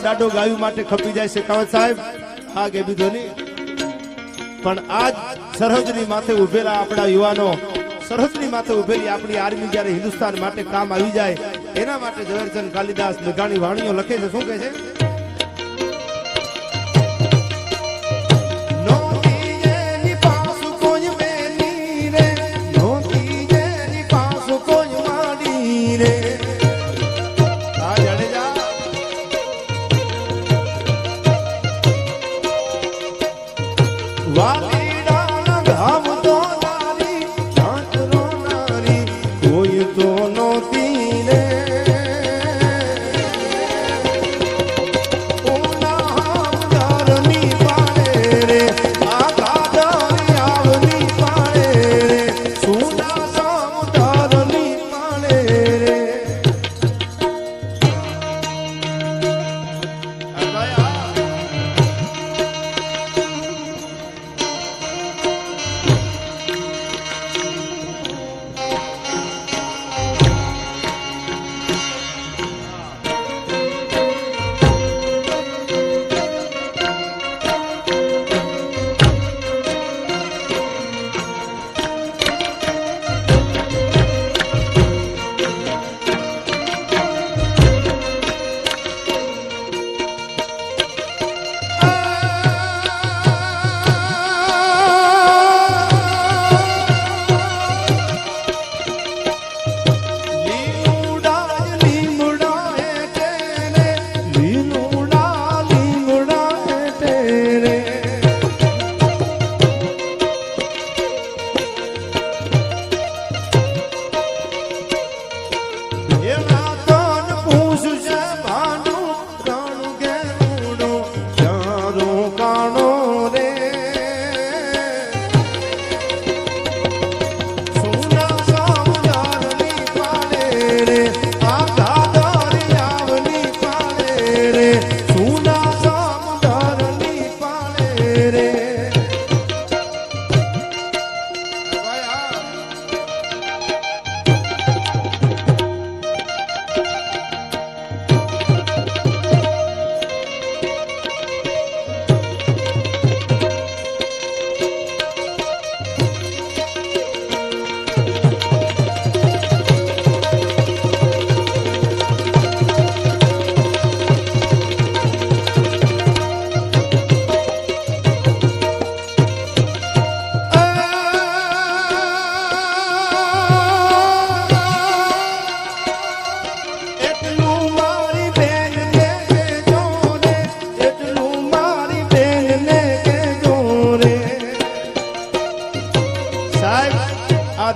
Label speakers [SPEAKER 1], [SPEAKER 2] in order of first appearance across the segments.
[SPEAKER 1] દાડો ગાયું માટે ખપી જાય છે કાવત સાહેબ આ કે બીજો નહીં પણ આજ સરહદની માથે ઉભેલા આપણા યુવાનો સરહદની માથે ઉભેલી આપણી આર્મી જ્યારે હિન્દુસ્તાન માટે કામ આવી જાય એના માટે ઝવેરચંદ કાલિદાસ મેઘાણી વાણીઓ લખે છે શું કહે છે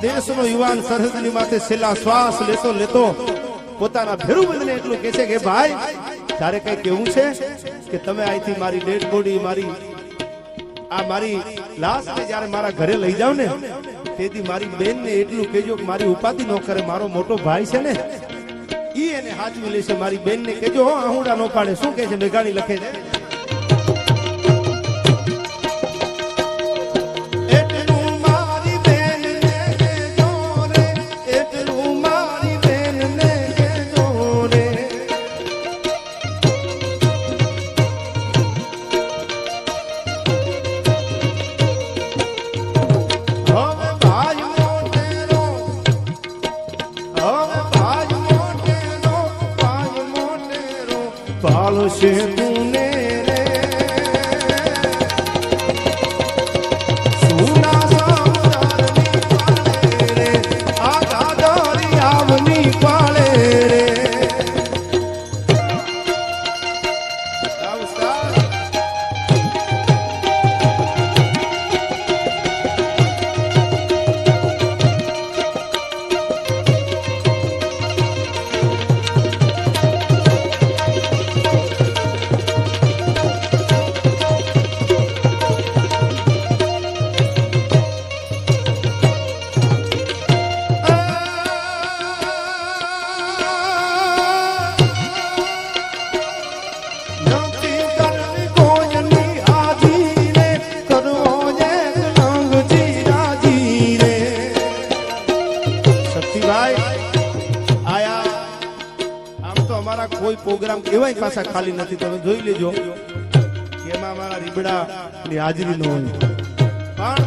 [SPEAKER 1] દેશનો યુવાન સરહદની માથે છેલ્લા શ્વાસ લેતો લેતો પોતાના ભેરુબંધને એટલું કહે છે કે ભાઈ તારે કઈ કેવું છે કે તમે અહીંથી મારી ડેડ બોડી મારી લાશને જ્યારે મારા ઘરે લઈ જાવ ને તેથી મારી બેનને એટલું કહેજો કે મારી ઉપાધિ ન કરે મારો મોટો ભાઈ છે ને ઈ એને હાચવી લેશે મારી બેનને કહેજો આહુડા ન પાડે શું કહે છે મેઘાણી લખે છે
[SPEAKER 2] પાલશે તુને
[SPEAKER 1] પ્રોગ્રામ એવાય પાછા ખાલી નથી. તમે જોઈ લેજો કે એમાં અમારા રીબડાની હાજરી ન હોય, પણ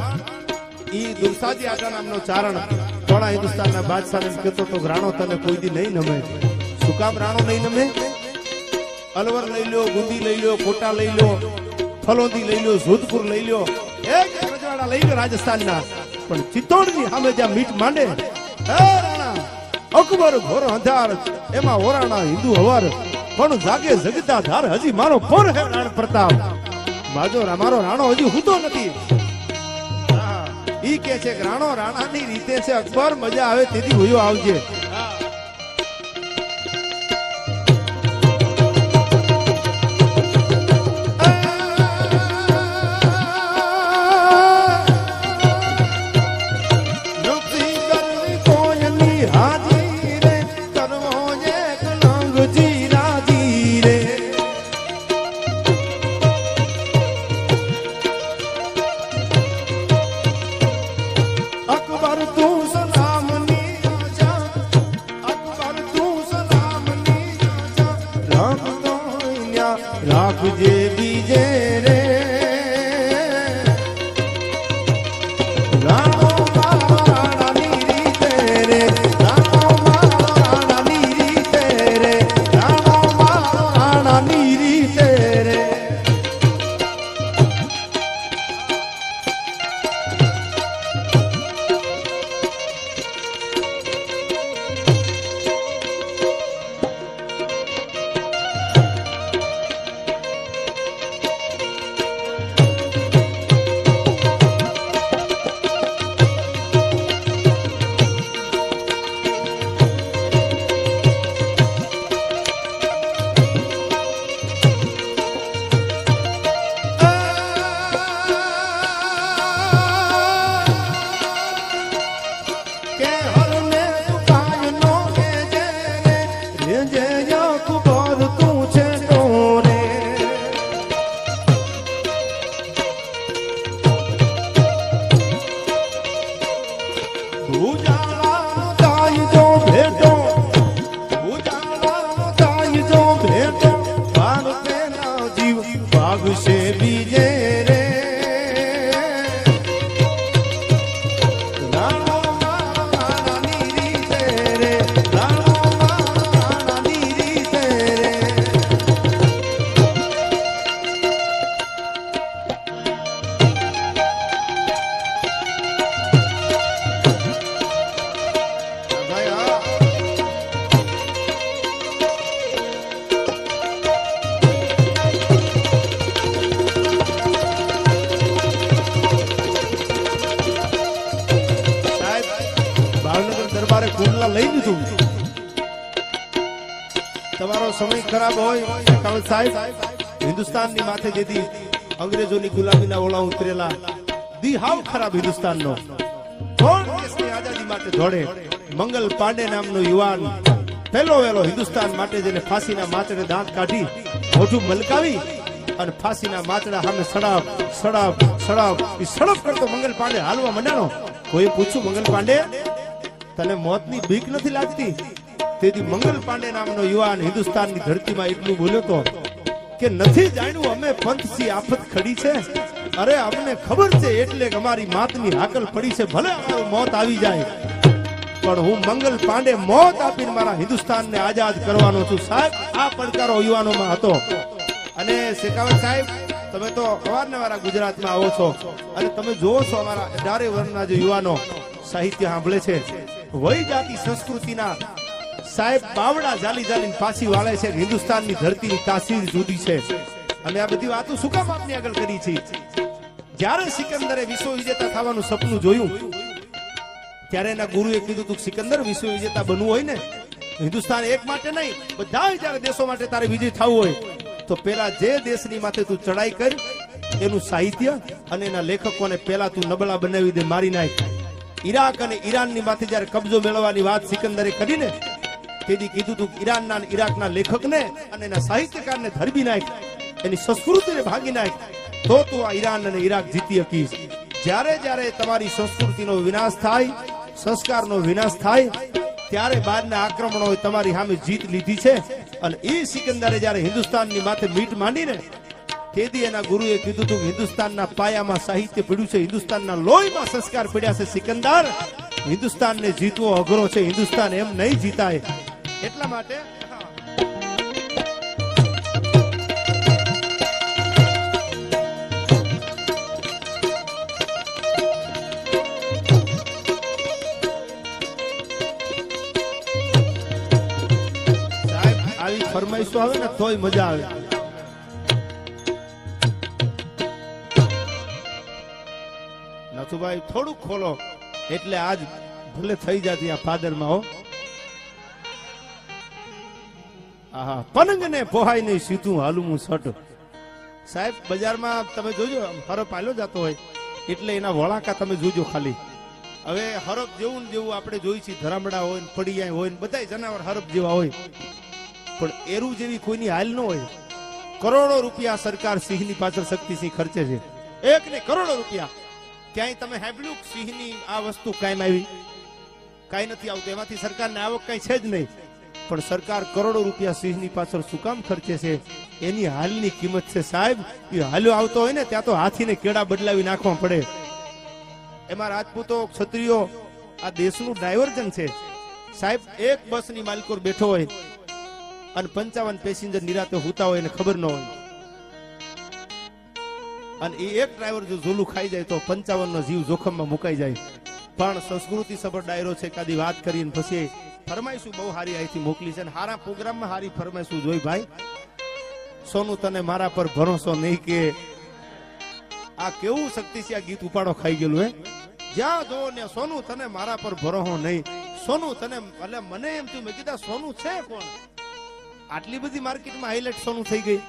[SPEAKER 1] ઈ દુરસાજી આજા નામનો ચારણ થોડા હિન્દુસ્તાનના બાદશાહને કહેતો તો રાણો તને કોઈ દી નહીં નમે. શું કામ રાણો નહીં નમે? અલવર લઈ લો, ગુંદી લઈ લો, કોટા લઈ લો, ફલોદી લઈ લો, જોધપુર લઈ લો, એક રજવાડા લઈ લો રાજસ્થાનના, પણ ચિત્તોડની સામે જ્યાં મીટ માંડે, હે રાણા અકબર ઘોર અંધાર એમાં ઓરાણા હિન્દુ હવાર પણ જાગે જગતા ધાર હજી મારો પર હે રાણ પ્રતાપ. મારો રાણો હજી હૂતો નથી. ઈ કે છે કે રાણો રાણાની રીતે છે અકબર, મજા આવે તેથી હોયો આવજે. રાખજે બીજે રે રાણો મારો રાણાની રીતે રે, રાણો મારો રાણાની રીતે રે, રાણો મારો રાણાની રીતે રે. લઈ લીધું. તમારો સમય ખરાબ હોય કાવલ સાહેબ, હિન્દુસ્તાનની માથે જેથી અંગ્રેજોની ગુલામીના ઓળા ઉતરેલા દી હાવ ખરાબ હિન્દુસ્તાનનો દેશની આઝાદી માટે દોડે મંગલ પાંડે નામનો યુવાન પહેલો વેલો હિન્દુસ્તાન માટે જેને ફાંસીના માચડે દાંત કાઢી મોઢું મલકાવી અને ફાંસીના માચડા સામે સડાપ સડાપ સડાપ એ સડપ કરતો મંગલ પાંડે હાલવા મંડાણો. કોઈ પૂછ્યું મંગલ પાંડે તને મોતની બીક નથી લાગતી? તેથી મંગલ પાંડે નામનો યુવાન હિન્દુસ્તાનની ધરતીમાં એટલું બોલ્યો તો કે નથી જાણ્યું અમે પંથથી આફત ખડી છે, અરે અમને ખબર છે એટલે કે અમારી માતની હાકલ પડી છે, ભલે અમારું મોત આવી જાય પણ હું મંગલ પાંડે મોત આપીને મારા હિન્દુસ્તાનને આઝાદ કરવાનો છું. સાહેબ આ પડકારો યુવાનોમાં હતો. અને શેખાવત સાહેબ તમે તો અવારનવાર ગુજરાતમાં આવો છો અને તમે જોવો છો અમારા 18 વર્ષના જે યુવાનો સાહિત્ય સાંભળે છે, વય જાતિ સંસ્કૃતિના સાહેબ બાવડા જાલી જાલીને પાછી વાળે છે. હિન્દુસ્તાનની ધરતીની તાસીર જુદી છે. અમે આ બધી વાતો શું કામ આપની આગળ કરી છે? જ્યારે સિકંદરે વિશ્વ વિજેતા થવાનું સપનું જોયું ત્યારે એના ગુરુએ કીધું તું સિકંદર વિશ્વ વિજેતા બનવું હોય ને હિન્દુસ્તાન એક માટે નહીં બધા જ્યારે દેશો માટે તારે વિજય થવું હોય તો પેલા જે દેશની માથે તું ચડાઈ કર એનું સાહિત્ય અને એના લેખકોને પેલા તું નબળા બનાવી દે, મારી નાખ. ઈરાક અને ઈરાનની માથે જ્યારે કબજો મેળવવાની વાત સિકંદરે કરીને તેથી કીધું તું ઈરાનના અને ઈરાકના લેખકને અને એના સાહિત્યકારને ધરબી નાખ, એની સંસ્કૃતિને ભાગી નાખ, તો તું આ ઈરાન અને ઈરાક જીતી શકીશ. જ્યારે જ્યારે તમારી સંસ્કૃતિનો વિનાશ થાય, સંસ્કારનો વિનાશ થાય ત્યારે બહારના આક્રમણોએ તમારી સામે જીત લીધી છે અને એ સિકંદરે જ્યારે હિન્દુસ્તાનની માથે મીટ માંડીને તેથી એના ગુરુએ કીધું હતું કે હિન્દુસ્તાનના પાયામાં સાહિત્ય પડ્યું છે, હિન્દુસ્તાનના લોહીમાં સંસ્કાર પડ્યા છે. સિકંદર, હિન્દુસ્તાનને જીતવો અઘરો છે, હિન્દુસ્તાન એમ નહીં જીતાય. એટલા માટે આવી ફરમાઈશો આવે ને તોય મજા આવે. નથુભાઈ થોડુંક ખોલો એટલે આજ ભલે થઈ જતી આ ફાદરમાં હો. આહા, પનંગ ને પોહાય નહીં સીધું હાલું હું સટ. સાહેબ બજારમાં તમે જોજો હરપ આલ્યો જતો હોય એટલે એના વળાકા તમે જોજો ખાલી. હવે હરપ જેવું ને જેવું આપણે જોઈ છીએ, ધરામડા હોય ને પડિયા હોય ને બધા જનાવર હરપ જેવા હોય, પણ એરું જેવી કોઈની હાલ ન હોય. કરોડો રૂપિયા સરકાર સિંહની પાછળ શક્તિસિંહ ખર્ચે છે, એક ને કરોડો રૂપિયા. ક્યાંય તમે સાંભળ્યું સિંહની આ વસ્તુ કાયમ આવી? કાંઈ નથી આવતું, એમાંથી સરકારને આવક કઈ છે જ નહીં. પણ સરકાર કરોડો રૂપિયા સિંહની પાછળ શું કામ ખર્ચે છે? એની હાલની કિંમત છે સાહેબ. એ હાલ્યો આવતો હોય ને ત્યાં તો હાથીને કેળા બદલાવી નાખવા પડે. એમાં રાજપૂતો ક્ષત્રિયો આ દેશનું ડાયવર્જન છે સાહેબ. એક બસની માલિકો બેઠો હોય અને 55 પેસેન્જર નિરાતે હોતા હોય એને ખબર ન હોય, અને એ એક ડ્રાઈવર જો ઝોલું ખાઈ જાય તો 55 નો જીવ જોખમમાં મુકાઈ જાય. પણ સંસ્કૃતિ સભર ડાયરો છે, કાદી વાત કરીને પછી ફરમાઈશું બહુ હારી અહીંથી મોકલી છે. હારા પ્રોગ્રામમાં હારી ફરમાઈશું જોઈ ભાઈ. સોનું તને મારા પર ભરોસો નહીં, કે આ કેવું શક્તિસિંહ આ ગીત ઉપાડો ખાઈ ગયેલું હે. જ્યાં જો ને સોનું તને મારા પર ભરોસો નહીં, સોનું તને, એટલે મને એમ થયું, મેં કીધા સોનું છે કોણ? આટલી બધી માર્કેટમાં હાઈલાઇટ સોનું થઈ ગઈ,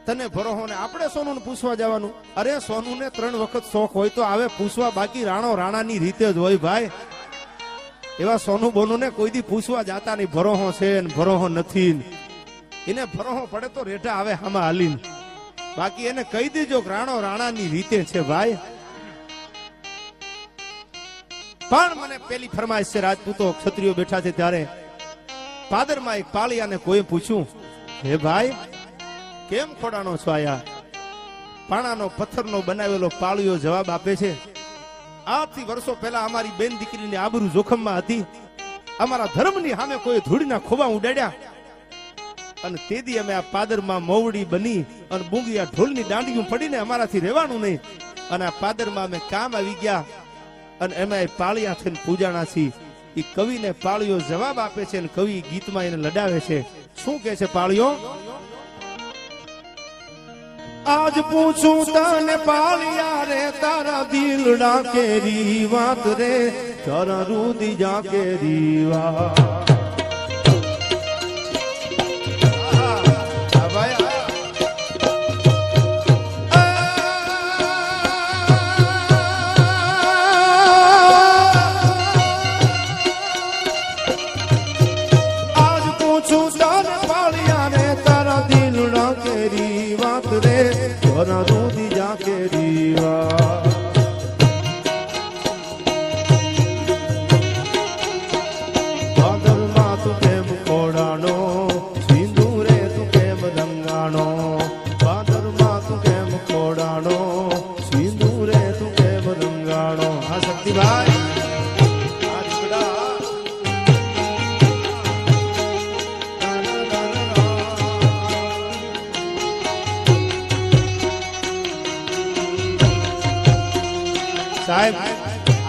[SPEAKER 1] તને ભરોસો ને આપણે સોનું પૂછવા જવાનું? અરે સોનું ને 3 વખત શોખ હોય તો આવે પૂછવા, બાકી રાણો રાણાની રીતે જ હોય ભાઈ. એવા સોનું બોનું ને કોઈ દી પૂછવા જાતા નહીં ભરોસો છે ને ભરોસો નથી. એને ભરોસો પડે તો રેઠા આવે આમાં હાલીને, બાકી એને કહી દેજો કે રાણો રાણાની રીતે છે ભાઈ. પણ મને પેલી ફરમાઈશ છે, રાજપૂતો ક્ષત્રિયો બેઠા છે ત્યારે પાદરમાં એક પાળિયાને કોઈ પૂછ્યું, હે ભાઈ કેમ ખોડાનો છો આયા? પાણાનો પથ્થરનો બનાવેલો પાળિયો જવાબ આપે છે, આજથી વર્ષો પહેલા અમારી બેન દીકરીની આબરૂ જોખમમાં હતી, અમારા ધર્મની સામે કોઈ ધૂળના ખોબા ઉડાડ્યા, અને તેથી અમે આ પાદરમાં મવડી બની અને બુંગિયા ઢોલની દાંડીઓ પડીને અમારાથી રહેવાનું નહીં, અને આ પાદરમાં અમે કામ આવી ગયા, અને એમાં પાળિયા થઈને પૂજાણા છીએ. એ કવિને પાળિયો જવાબ આપે છે, અને કવિ ગીતમાં એને લડાવે છે. શું કે છે પાળિયો? આજ પૂછું તને પાળિયા રે, તારા દિલડા કેરી વાત રે, તારા રુદી જા કેરી વાત. સાહેબ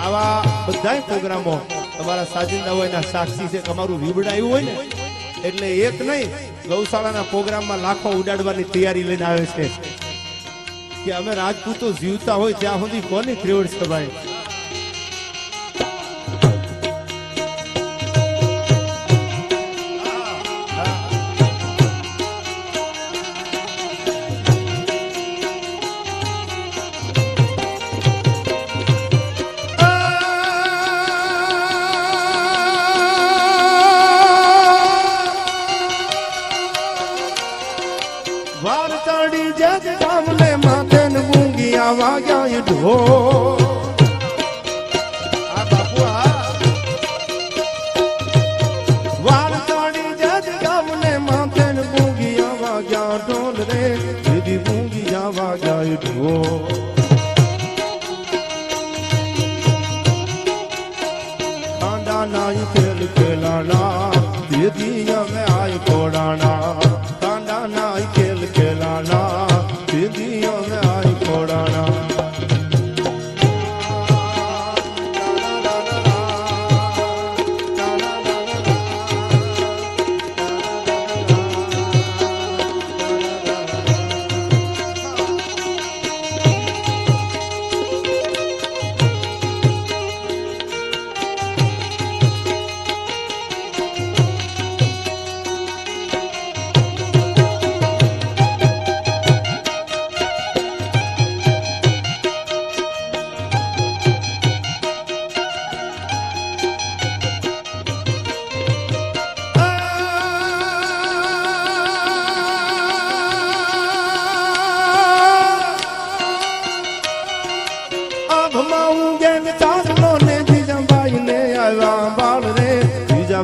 [SPEAKER 1] આવા બધા પ્રોગ્રામો તમારા સાજિંદા હોય ના સાક્ષી છે, તમારું રીબડાયું હોય ને એટલે એક નહીં ગૌશાળાના પ્રોગ્રામમાં લાખો ઉડાડવાની તૈયારી લઈને આવે છે કે અમે રાજપૂતો જીવતા હોય ત્યાં સુધી કોની ત્રેવડ છે ભાઈ. વાગ્યા ઢો આ બાપુ આ વારતાડી જજ ગામને માં ના વાજાય ઢોલ કાંડા નાય ખેલ ખેલાના દીદી અમે આય કોડાના કાંડા નાય ખેલ ખેલાના દીદી અમે આય કોડાના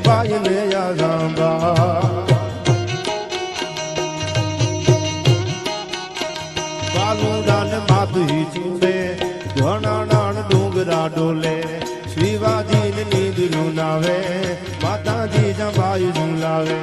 [SPEAKER 1] બાઈ ને યાદંબા બાલુડાન માધુઈ ચૂબે ઘણાણાન ડુંગરા ડોલે શિવાજી ને નીંદ રૂનાવે માતાજી જંબાઈ ઝુલાવે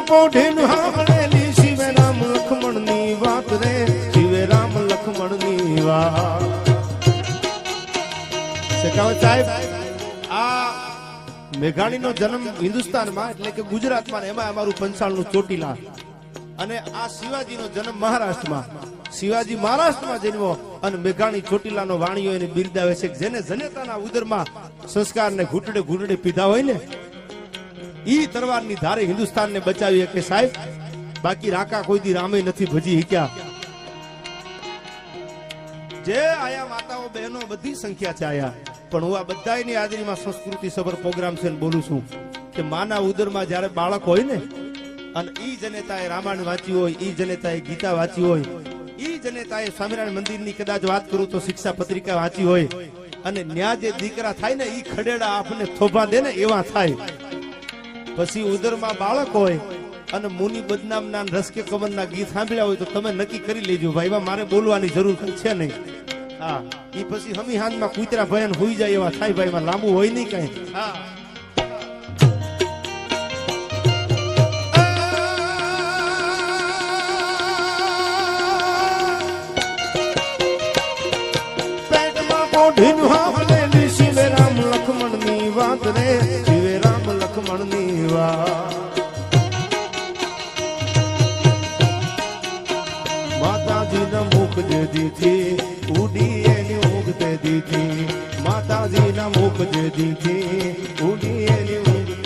[SPEAKER 1] પોઢીન હાંભળેલી શિવે રામ લખમણ ની વાત રે શિવે રામ લખમણ ની વાત સાહેબ આ મેઘાણી નો જન્મ હિન્દુસ્તાનમાં એટલે કે ગુજરાતમાં એમાં અમારું પંચાળનું ચોટીલા અને આ શિવાજી નો જન્મ મહારાષ્ટ્રમાં શિવાજી મહારાષ્ટ્રમાં જન્મો અને મેઘાણી ચોટીલા નો વાણીઓ એને બિરદાવે છે જેને જનેતાના ઉદરમાં સંસ્કાર ને ઘૂંટડે ઘૂંટડે પીધા હોય ને ઈ તરવારની ધારે હિન્દુસ્તાનને બચાવી કે સાહેબ બાકી રાકા કોઈ દી રામે નથી ભજી શક્યા જે આયા માતાઓ બહેનો બધી સંખ્યા છે આયા પણ હું આ બધાની હાજરીમાં સંસ્કૃતિ સભર પ્રોગ્રામ છે બોલું છું કે માના ઉદરમાં જ્યારે બાળક હોય ને અને ઈ જનેતાએ રામાયણ વાંચી હોય ઈ જનેતાએ ગીતા વાંચી હોય ઈ જનેતાએ સ્વામિનારાયણ મંદિરની કદાચ વાત કરું તો શિક્ષા પત્રિકા વાંચી હોય અને ન્યા જે દીકરા થાય ને ઈ ખડેડા આપણને થોભા દે ને એવા થાય પછી ઉદરમાં બાળક હોય અને મુનિ બદનામના રસકે કમરના ગીત સાંભળ્યા હોય તો તમે નક્કી કરી લેજો ભાઈ મારે બોલવાની જરૂર છે નહીં હા ઈ પછી હમી હાથમાં કૂતરા ભયન હોઈ જાય એવા થાય ભાઈ માં લાંબુ હોય નહીં કઈ હા પેટમાં પોઢીનું હાંભળેલી શિવે રામ લખમણ ની વાત રે શિવે રામ લખમણ ની વાત માતાજી ના મુખ દે દીધી ઉડી એની ઊંઘ દે દીધી માતાજી ના મુખ દે દીધી ઉડી એની ઊંઘ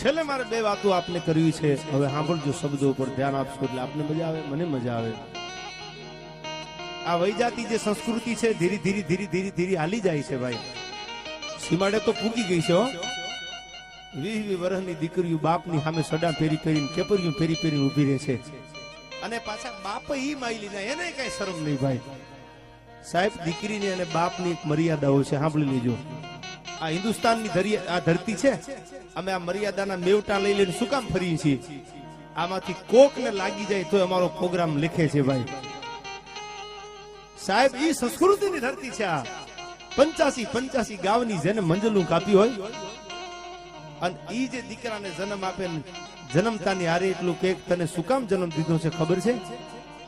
[SPEAKER 1] છેલ્લે મારે બે વાતો આપને કરવી છે હવે સાંભળજો શબ્દો ઉપર ધ્યાન આપશો એટલે આપને મજા આવે મને મજા આવે આ વૈજાતી જે સંસ્કૃતિ છે ધીરે ધીરે ધીરે ધીરે ધીરે હાલી જાય છે ભાઈ સીમાડે તો પૂગી ગઈ છે 20 વર્ષની દીકરીઓ બાપની સામે સડા ફેરી ફેરીને કેપરીઓ ફેરી ફેરીને ઉભી રહે છે અને પાછા બાપ ઈ માયલી ના એને કઈ શરમ નહીં ભાઈ સાહેબ દીકરીની અને બાપની એક મર્યાદાઓ છે, સાંભળી લેજો. આ હિન્દુસ્તાનની આ ધરતી છે, અમે આ મર્યાદાના મેવટા લઈ લઈને શું કામ ફરીએ છીએ? આમાંથી કોક ને લાગી જાય તો અમારો પ્રોગ્રામ લખે છે ભાઈ. સાહેબ ઈ સંસ્કૃતિની ધરતી છે આ. 85 ગામની જેને મંજલું કાપી હોય અને ઈ જે દીકરાને જન્મ આપે જન્મતાની હારે એટલું કે તને શું કામ જન્મ દીધો છે ખબર છે?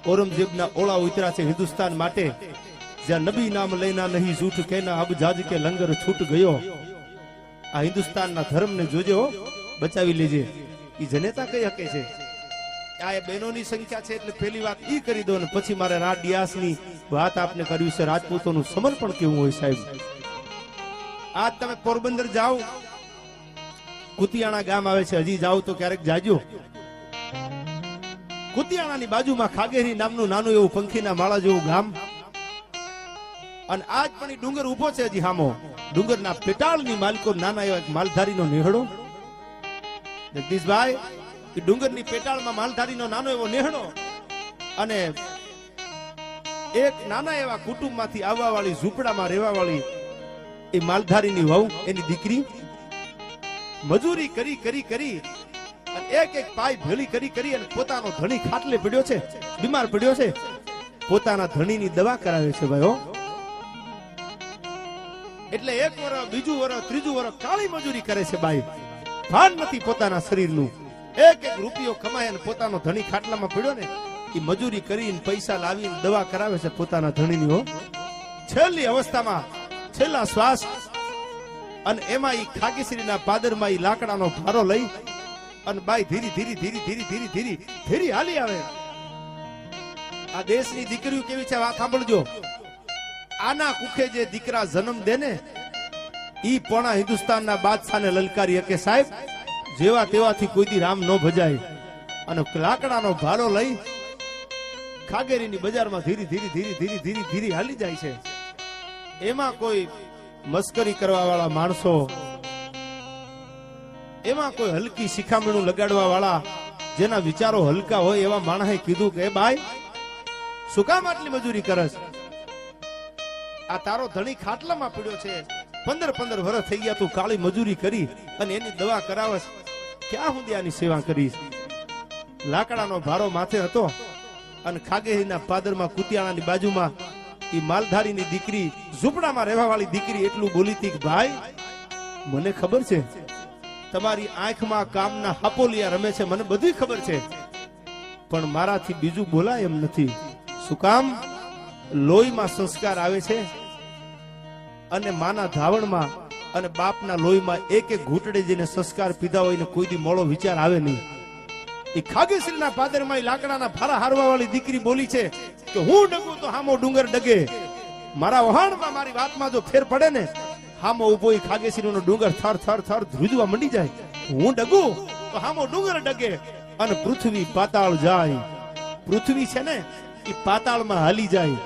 [SPEAKER 1] ઔરંગઝેબના ઓળા ઉતરા છે હિન્દુસ્તાન માટે. જ્યાં નબી નામ લેના નહીં જૂઠ કેના અબ જાજ કે લંગર છૂટ ગયો. આ હિન્દુસ્તાનના ધર્મને જોજો, બચાવી લેજે. ઈ જનેતા કઈ હકે છે? આ બહેનોની સંખ્યા છે એટલે પહેલી વાત ઈ કરી દો ને પછી મારે રાત ડિયાસની વાત આપને કર્યું છે. રાજપૂતોનું સમર્પણ કેવું હોય સાહેબ. આજ તમે પોરબંદર જાઓ, કુતિયાણા ગામ આવે છે, હજી જાઓ તો ક્યારેક જાજો. કુતિયાણાની બાજુમાં ખાગેરી નામનું નાનું એવું પંખીના માળા જેવું ગામ, અને આજ પણ એ ડુંગર ઉભો છે હજી હામો. ડુંગરના પેટાળની માલિકો નાના એવા માલધારીનો નેહડો. જગદીશભાઈ, એ ડુંગરની પેટાળમાં માલધારીનો નાનો એવો નેહડો, અને એક નાના એવા કુટુંબમાંથી આવવા વાળી ઝૂંપડામાં રહેવા વાળી એ માલધારીની વહુ, એની દીકરી મજૂરી કરી કરી કરી અને એક પાય ભેળી કરી કરી અને પોતાનો ધણી ખાટલે પડ્યો છે, બીમાર પડ્યો છે, પોતાના ધણીની દવા કરાવે છે ભાઈ. એટલે એક વર્ષ, બીજું વર્ષ, ત્રીજું વર્ષ કાળી મજૂરી કરે છે બાઈ. ભાન નથી પોતાના શરીરનું. એક રૂપિયો કમાય અને પોતાનો ધણી ખાટલામાં પડ્યો ને એ મજૂરી કરીને પૈસા લાવીને દવા કરાવે છે પોતાના ધણીની હો. છેલ્લી અવસ્થામાં છેલ્લા શ્વાસ, અને એમાં ઈ ખાગીશ્રીના પાદરમાં ઈ લાકડાનો ભારો લઈ અને બાઈ ધીરી ધીરી ધીરી ધીરી ધીરી ધીરી ધીરી હાલી આવે. આ દેશની દીકરીઓ કેવી છે વાત સાંભળજો. આના કુખે જે દીકરા જન્મ દે ને ઈ પોણા હિન્દુસ્તાનના બાદશાહને લલકારી હકે સાહેબ. જેવા તેવાથી કોઈ દી રામ ન ભજાય. અને લાકડાનો ભારો લઈ ખાગેરીની બજારમાં ધીરી ધીરી ધીરી ધીરી ધીરી ધીરી હાલી જાય છે. એમાં કોઈ મસ્કરી કરવા વાળા માણસો, એમાં કોઈ હલકી શિખામણું લગાડવા વાળા જેના વિચારો હલકા હોય એવા માણસે કીધું કે ભાઈ શું કામ આટલી મજૂરી કરસ? આ તારો ધણી ખાટલામાં પડ્યો છે, 15 વર્ષ થઈ ગયા તું કાળી મજૂરી કરી અને એની દવા કરાવસ, ક્યાં સુધી આની સેવા કરીશ? લાકડાનો ભારો માથે હતો અને ખાગેરીના પાદરમાં કુતિયાણાની બાજુમાં ઈ માલધારીની દીકરી, ઝૂંપડામાં રહેવા વાળી દીકરી એટલું બોલી હતી કે ભાઈ મને ખબર છે તમારી આંખમાં કામના હાપોલિયા રમે છે, મને બધી ખબર છે, પણ મારાથી બીજું બોલાય એમ નથી. શું કામ? લોહીમાં સંસ્કાર આવે છે અને માના ધાવણમાં અને બાપના લોહીમાં એક ઘૂંટડે જઈને સંસ્કાર પીધા હોય ને કોઈ દી મોળો વિચાર આવે નહીં. એ ખાગેશ્રીના પાદરમાં લાકડાના ભારા હારવા વાળી દીકરી બોલી છે કે હું ડગું તો હામો ડુંગર ડગે. મારા વહાણમાં મારી વાતમાં જો ફેર પડે ને, હામો ઉભો એ ખાગેશ્રીનો ડુંગર થર થર થર ધ્રુજવા મંડી જાય. હું ડગું તો હામો ડુંગર ડગે અને પૃથ્વી પાતાળ જાય. પૃથ્વી છે ને એ પાતાળમાં હાલી જાય.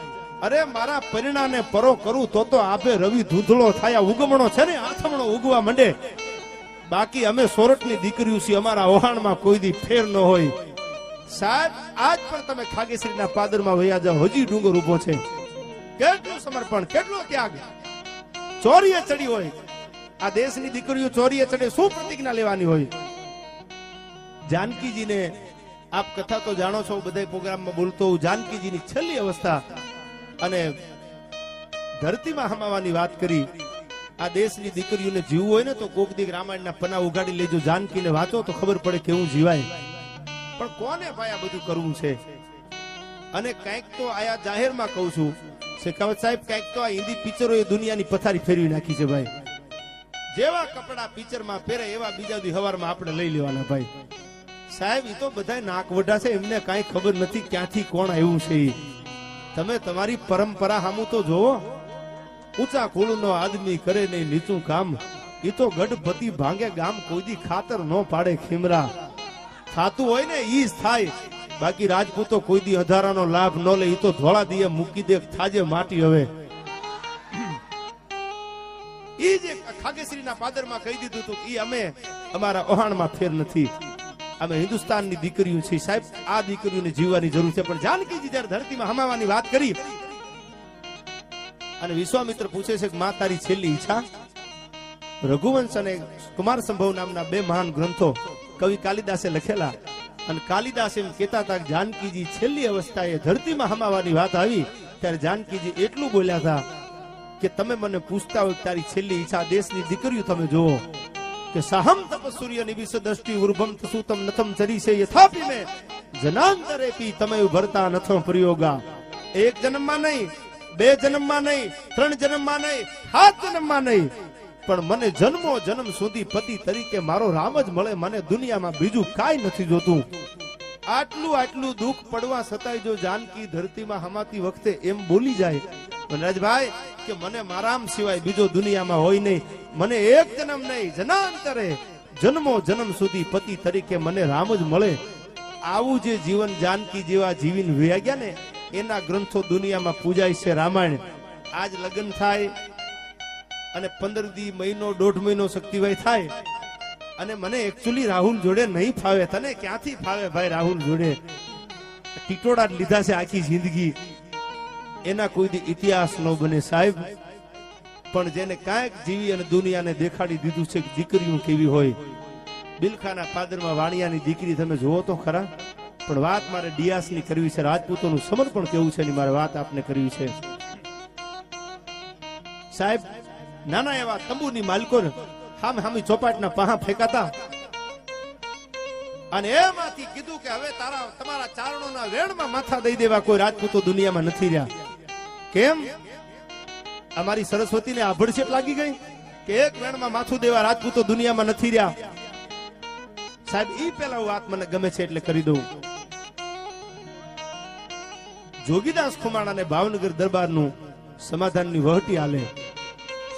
[SPEAKER 1] અરે મારા પરિણાને પરો કરું તો આપે રવિ ધૂંધળો થાય, ઉગમણો છે ને આથમણો ઉગવા મંડે. બાકી અમે સોરઠની દીકરીઓ છીએ, અમારા ઓહાણમાં કોઈ દી ફેર ન હોય. સાહેબ આજ પણ તમે ખાગેશ્રીના પાદરમાં વયા જાઓ, હજી ડુંગર ઉભો છે. કેટલું સમર્પણ, કેટલો ત્યાગ. ચોરીએ ચડી હોય આ દેશની દીકરીઓ, ચોરીએ ચડે શું પ્રતિજ્ઞા લેવાની હોય? જાનકીજીને આપ કથા તો જાણો છો, બધા પ્રોગ્રામમાં બોલતો હું. જાનકીજીની છેલ્લી અવસ્થા અને ધરતીમાં હમાવાની વાત કરી. આ દેશની દીકરીઓને જીવવું હોય ને તો કોક દીક રામાયણના પન્ના ઉગાડી લેજો, જાનકીને વાંચો તો ખબર પડે કેવું જીવાય. પણ કોને ભાઈ આ બધું કરવું છે? અને કઈક તો આયા જાહેરમાં કહું છું શેખાવત સાહેબ, કઈક તો આ હિન્દી પિક્ચરો એ દુનિયાની પથારી ફેરવી નાખી છે ભાઈ. જેવા કપડા પિક્ચરમાં પહેરે એવા બીજા દી હવારમાં આપણે લઈ લેવાના ભાઈ. સાહેબ એ તો બધા નાક વઢા છે, એમને કઈ ખબર નથી ક્યાંથી કોણ આવ્યું છે. તમે તમારી પરંપરા સામું તો જોવો. ઊંચા કુળનો આદમી કરે નહીં નીચું કામ, એ તો ગઢપતિ ભાંગે ગામ, કોઈ દી ખાતર ન પાડે ખીમરા. થાતું હોય ને ઈ જ થાય, બાકી રાજપૂતો કોઈ દી અધારાનો લાભ ન લે. એ તો ધોળા દીએ મૂકી દે, થાજે માટી. હવે ઈ જે ખાગેશ્રીના પાદરમાં કહી દીધું હતું ઈ અમે અમારા ઓહાણમાં ફેર નથી, અમે હિન્દુસ્તાનની દીકરીઓ છીએ. સાહેબ આ દીકરીઓને જીવવાની જરૂર છે. પણ જાનકીજી જયારે ધરતીમાં હમાવાની વાત કરી અને વિશ્વામિત્ર પૂછે છે કે માં તારી છેલ્લી ઈચ્છા? રઘુવંશ અને કુમાર સંભવ નામના બે મહાન ગ્રંથો કવિ કાલિદાસે લખેલા, અને કાલિદાસ એમ કહેતા હતા કે જાનકીજી છેલ્લી અવસ્થાએ ધરતીમાં હમાવાની વાત આવી ત્યારે જાનકીજી એટલું બોલ્યા હતા કે તમે મને પૂછતા હોય તારી છેલ્લી ઈચ્છા, દેશની દીકરીઓ તમે જુઓ કે સાહમ તપ સૂર્ય નિવિષ દ્રષ્ટિ ઉર્ભમ તસુતમ નથમ ચરીશે યથાપી મે જનાંતરે પી તમે ભરતા નથમ પ્રયોગા. એક જન્મમાં નહીં, બે જન્મમાં નહીં, 3 જન્મમાં નહીં, 7 જન્મમાં નહીં, પણ મને જન્મો જન્મ સુધી પતિ તરીકે મારો રામ જ મળે, મને દુનિયામાં બીજું કાંઈ નથી જોતું. આટલું દુઃખ પડવા છતાંય જો જાનકી ધરતીમાં હમાતી વખતે એમ બોલી જાય વનરાજભાઈ કે મને મારામ સિવાય બીજો દુનિયામાં હોય નહીં, મને એક જન્મ નહીં, જનાંતરે જન્મો જન્મ સુધી પતિ તરીકે મને રામ જ મળે. આવું જે જીવન જાનકી જેવા જીવીને વયા ગયા ને એના ગ્રંથો દુનિયામાં પૂજાય છે. રામાયણ આજ લગ્ન થાય અને 15 દી મહિનો 1.5 મહિનો શક્તિભાઈ થાય અને મને એકચ્યુઅલી રાહુલ જોડે નહીં ફાવે. તને ક્યાંથી ફાવે ભાઈ રાહુલ જોડે? ટીટોડા લીધા છે આખી જિંદગી, એના કોઈ દી ઇતિહાસ ન બને સાહેબ. પણ જેને કાંઈક જીવી અને દુનિયાને દેખાડી દીધું છે કે દીકરીઓ કેવી હોય. બિલખાના પાદરમાં વાણિયાની દીકરી તમે જુઓ તો ખરા. પણ વાત મારે ડિયાસની કરવી છે, રાજપૂતોનું સમર્પણ કેવું છે મારે વાત આપને કરવી છે સાહેબ. નાના એવા તંબુની માલિકો હામી ચોપાટના પાહા ફેંકાતા અને એમાંથી કીધું કે હવે તમારા ચારણોના વેણમાં માથા દઈ દેવા કોઈ રાજપૂતો દુનિયામાં નથી રહ્યા. કેમ? અમારી સરસ્વતીને આભડછેટ લાગી ગઈ કે એક વેણમાં માથું દેવા રાજપૂતો દુનિયામાં નથી રહ્યા. સાહેબ ઈ પેલા વાત મને ગમે છે એટલે કરી દઉં. જોગીદાસ ખુમાણ અને ભાવનગર દરબારનું સમાધાનની વહટી હાલે.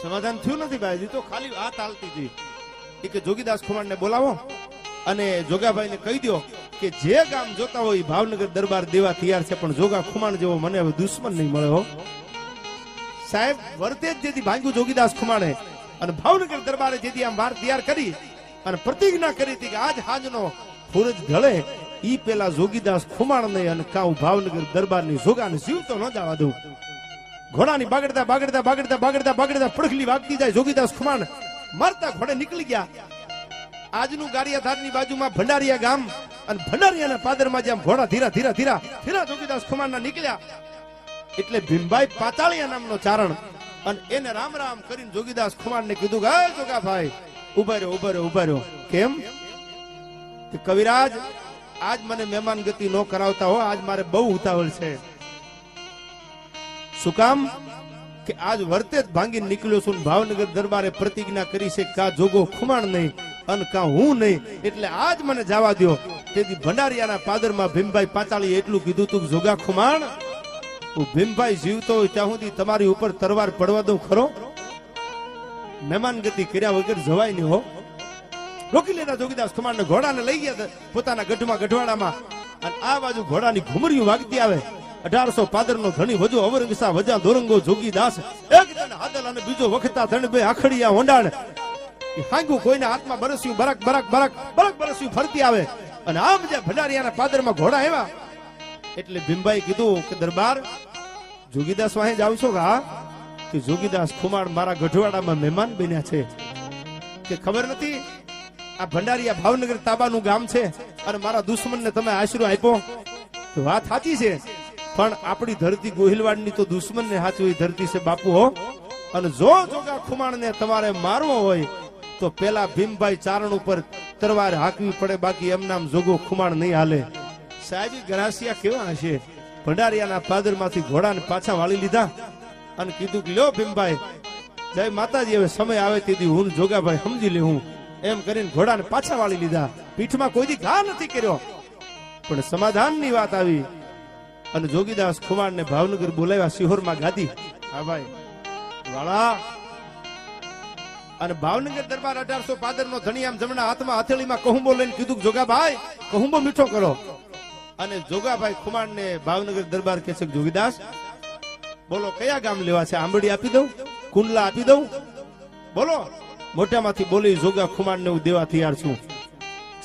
[SPEAKER 1] સમાધાન થયું નથી ભાઈ, તો ખાલી વાત હાલતી હતી. એ કે જોગીદાસ ખુમાણને બોલાવો અને જોગાભાઈને કહી દો કે જે ગામ જોતા હોય ભાવનગર દરબાર દેવા તૈયાર છે, પણ જોગા ખુમાણ જેવો મને હવે દુશ્મન નહીં મળે હો. સાહેબ વર્તે જ જેથી ભાંગ્યું જોગીદાસ ખુમાણે અને ભાવનગર દરબારે જેથી આમ વાર તૈયાર કરી અને પ્રતિજ્ઞા કરી હતી કે આજ હાજનો સૂરજ ઢળે ઈ પેલા જોગીદાસ ખુમાણ નહીં અને કાઉ ભાવનગર દરબારની જોગાને જીવતો ન જવા દઉં. ઘોડાની બાગડતા પડખલી વાગતી જાય. જોગીદાસ ખુમાણ મારતા ઘોડે નીકળી ગયા. આજનું ગારિયાધારની બાજુમાં ભંડારીયા ગામ અને ભંડારીયાના પાદરમાં જેમ ઘોડા ધીરા જોગીદાસ ખુમાણના નીકળ્યા એટલે ભીમભાઈ પાતાળિયા નામનો ચારણ અને એને રામ રામ કરીને જોગીદાસ ખુમાણને કીધું કે જોગાભાઈ ઉભા રહ્યો. કેમ? કે કવિરાજ આજ મને મહેમાન ગતિ ન કરાવતા હો, આજ મારે બહુ ઉતાવળ છે. શું કામ? કે આજ વર્તે જ ભાંગીને નીકળ્યો છું. ભાવનગર દરબારે પ્રતિજ્ઞા કરી છે કા જોગો ખુમાણ નહીં અને કા હું નહીં, એટલે આજ મને જવા દો. તેથી ભંડારીયાના પાદરમાં ભીમભાઈ પાતાળીએ એટલું કીધું તું જોગા ખુમાણ હું ભીમભાઈ જીવતો હોય ત્યાં સુધી તમારી ઉપર તરવાર પડવા દઉં ખરો? મહેમાન ગતિ કર્યા વગર જવાય નહીં હો. રોકી લેતા જોગીદાસ ખુમાણને ઘોડાને લઈ ગયા પોતાના ગઢવાડામાં અને આ બાજુ ઘોડાની ઘુમરીઓ વાગતી આવે. 1800 પાદરનો ધણી વજો અવરંગસા વજા દોરંગો જોગીદાસ એક જણ હાદલ અને બીજો વખતા ધણ બે આખડિયા હોંડાણ હાંગુ કોઈના હાથમાં બરસ્યું બરક બરસ્યું ફરતી આવે અને આમ જે ભંડારીયાના પાદરમાં ઘોડા આવ્યા એટલે ભીમભાઈ કીધું કે દરબાર જોગીદાસ વાહે જાવ છો? હા. કે જોગીદાસ ખુમાણ મારા ગઢવાડામાં મહેમાન બન્યા છે. કે ખબર નથી આ ભંડારીયા ભાવનગર તાબાનું ગામ છે અને મારા દુશ્મનને તમે આશરો આપ્યો? તો વાત સાચી છે, પણ આપણી ધરતી ગોહિલવાડની તો દુશ્મનને સાચવી ધરતી છે બાપુ હો. અને જો જોગા ખુમાણને તમારે મારવો હોય તો પેલા ભીમભાઈ ચારણ ઉપર તરવાર હાંકવી પડે, બાકી એમ નામ જોગો ખુમાણ નહીં હાલે. સાહેબ ગરાસિયા કેવા હશે? ભંડારીયાના પાદરમાંથી ઘોડાને પાછા વાળી લીધા અને કીધું કે લ્યો ભીમભાઈ જય માતાજી, હવે સમય આવે તેથી હું જોગાભાઈ સમજી લેવું. એમ કરીને ઘોડાને પાછા વાળી લીધા. પીઠમાં કોઈ દી ઘા નથી કર્યો. પણ સમાધાનની વાત આવી અને જોગીદાસ ખુમાણને ભાવનગર બોલાવ્યા. સિહોરમાં ગાદી. હા ભાઈ વાળા. અને ભાવનગર દરબાર 1800 પાદરનો ધણી આમ જમણા હાથમાં હથેળીમાં કહુંબો લઈને કીધું કે જોગાભાઈ કહુંબો મીઠો કરો. અને જોગાભાઈ ખુમાણને ભાવનગર દરબાર કહે છે જોગીદાસ બોલો કયા ગામ લેવા છે? આંબડી આપી દઉં? કુંડલા આપી દઉં? બોલો. મોઢામાંથી બોલી જોગા ખુમાણને હું દેવા તૈયાર છું.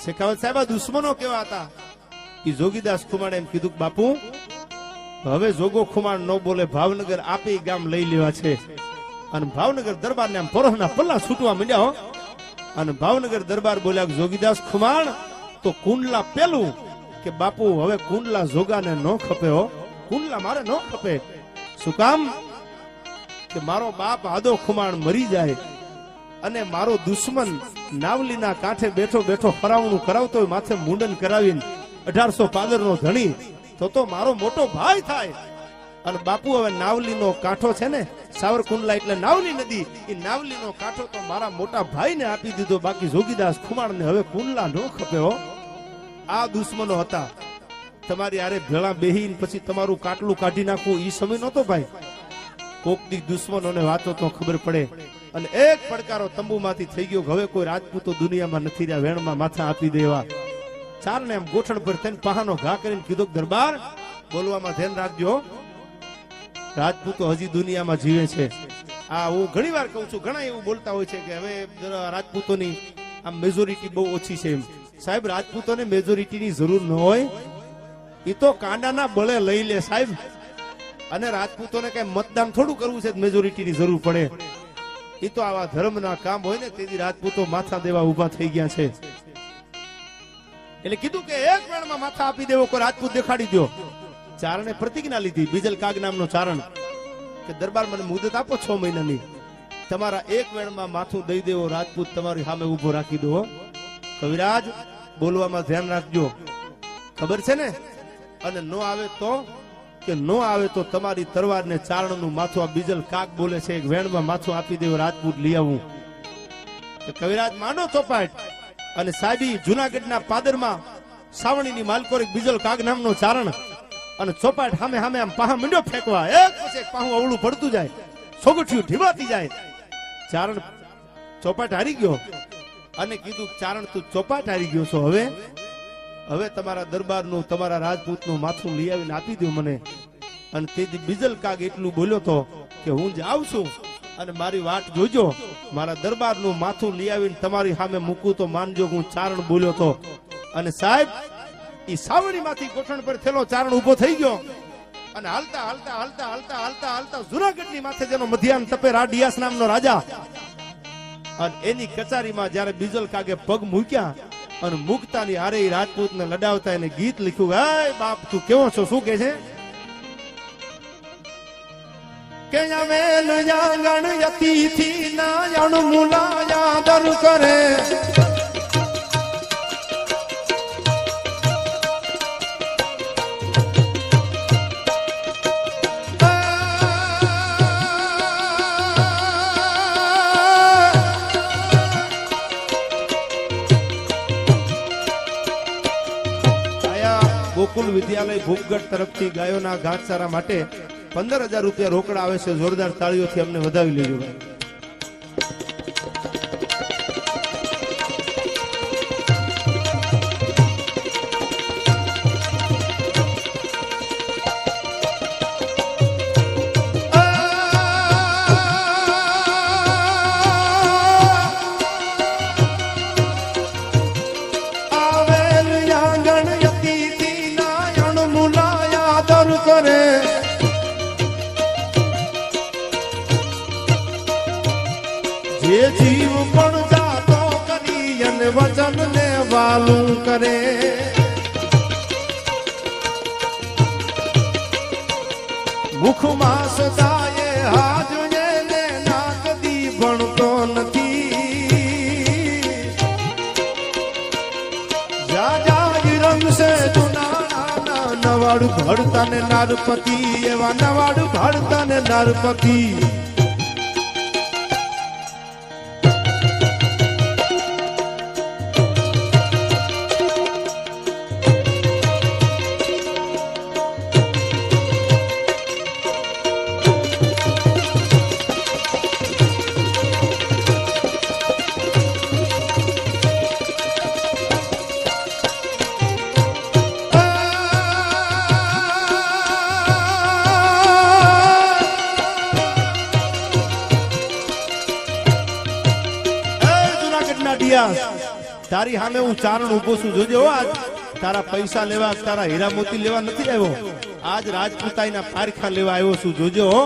[SPEAKER 1] શેખાવત સાહેબ દુશ્મનો કેવા હતા? એ જોગીદાસ ખુમાણે એમ કીધું બાપુ હવે જોગો ખુમાણ ન બોલે, ભાવનગર આપી ગામ લઈ લેવા છે. અને ભાવનગર દરબારને આમ પરોહના પલ્લા છૂટવા માંડ્યા હો. અને ભાવનગર દરબાર બોલ્યા જોગીદાસ ખુમાણ તો કુંડલા પેલું કે બાપુ હવે કુંડલા જોગાને ન ખપે હો, કુંડલા મારે ન ખપે. શું કામ કે મારો બાપ આદો ખુમાણ મરી જાય અને મારો દુશ્મન નાવલીના કાંઠે બેઠો બેઠો ફરાવણું કરાવતો હોય, માથે મુંડન કરાવીને 1800 પાદરનો ધણી તો મારો મોટો ભાઈ થાય. અને બાપુ હવે નાવલીનો કાંઠો છે ને, સાવરકુંડલા એટલે નાવલી નદી, એ નાવલીનો કાંઠો તો મારા મોટા ભાઈને આપી દીધો. બાકી જોગીદાસ ખુમાણને હવે કુંડલા ન ખપે હો. આ દુશ્મનો હતા. તમારી આરે ભેળા બેહીને પછી તમારું કાટલું કાઢી નાખવું એ સમય નહોતો ભાઈ. કોકની દુશ્મનોને વાતો તો ખબર પડે. અને એક પડકારો તંબુમાંથી થઈ ગયો, હવે કોઈ રાજપૂતો દુનિયામાં નથી રહ્યા, વેણમાં માથા આપી દેવા. ચારને એમ ગોઠણ પર થઈને પહાનો ઘા કરીને કીધું, દરબાર બોલવામાં ધ્યાન રાખજો, રાજપૂતો હજી દુનિયામાં જીવે છે. આ હું ઘણી વાર કહું છું, ઘણા એવું બોલતા હોય છે કે હવે રાજપૂતોની આમ મેજોરિટી બહુ ઓછી છે. એમ સાહેબ, રાજપૂતોને મેજોરિટીની જરૂર ન હોય, એ તો કાંડાના બળે લઈ લે સાહેબ. અને રાજપૂતોને કઈ મતદાન થોડું કરવું છે મેજોરિટીની જરૂર પડે. એ તો આવા ધર્મના કામ હોય ને તેથી રાજપૂતો માથા દેવા ઉભા થઈ ગયા છે. એટલે કીધું કે એક વેણમાં માથા આપી દેવો, કોઈ રાજપૂત દેખાડી દો. ચારણે પ્રતિજ્ઞા લીધી, બીજલ કાગ નામનો ચારણ, કે દરબાર મને મુદત આપો 6 મહિનાની, તમારા એક વેણમાં માથું દઈ દેવો, રાજપૂત તમારી સામે ઉભો રાખી દો. કવિરાજ બોલવામાં ધ્યાન રાખજો, ખબર છે ને. અને નો આવે તો કે નો આવે તો તમારી તરવારને ચારણનું માથું, આ બીજલ કાગ બોલે છે, એક વેણમાં માથું આપી દેવો, રાજપૂત લઈ આવું. કવિરાજ માંડો ચોપાટ. અને સાહેબી જુનાગઢના પાદરમાં સાવણીની માલકોરી બીજલ કાગ નામનો ચારણ, અને ચોપાટ સામે સામે આમ પાહા મીંડો ફેંકવા, એક પછી એક પાહું અવળું પડતું જાય, સોગઠિયું ઢીબાતી જાય. ચારણ ચોપાટ હારી ગયો અને કીધું, ચારણ તું ચોપાટ હારી ગયો છો, હવે તમારા દરબારનું, તમારા રાજપૂતનું માથું લઈ આવીને આપી દો મને. અને તેથી બીજલ કાગ એટલું બોલ્યો તો કે હું જાઉં છું અને મારી વાટ જોજો, મારા દરબારનું માથું લઈ આવીને તમારી સામે મૂકું તો માનજો હું ચારણ બોલ્યો તો. અને સાહેબ ઈ સાવણીમાંથી ગોઠણ પર થેલો ચારણ ઉભો થઈ ગયો અને હાલતા હાલતા હાલતા હાલતા હાલતા હાલતા જુનાગઢની માથે જેનો મધ્યાન તપે રાડિયાસ નામનો રાજા, અને એની કચારીમાં જયારે બીજલ કાગે પગ મૂક્યા અને મુકતાની હારે રાજપૂતને લડાવતા એને ગીત લખ્યું, હે બાપ તું કેવો છો, શું કે છે કે વેલ જાગણ યતિથી નાયણ મુલાયા દર કરે, ગોકુલ વિદ્યાલય ભૂપગઢ તરફથી ગાયોના ઘાસચારા માટે 15,000 રૂપિયા રોકડા આવે છે. જોરદાર તાળીઓથી અમને વધાવી લેજો. જે જીવ પણ જાતો કરી અને વચન ને વાલું કરે, મુખમાં સદાયે હાજવે ને ના કદી ભણતો નથી. જા જા રમશે જુના નવાડું ભળતા ને નારપતિ, એવા નવાડું ભળતા ને નારપતિ. તારી સામે હું ચારણ ઉભો છું, જોજો આજ તારા પૈસા લેવા, તારા હીરા મોતી લેવા નથી આવ્યો. આજ રાજપૂતાઈના પારખા લેવા આવ્યો છું, જોજો હો.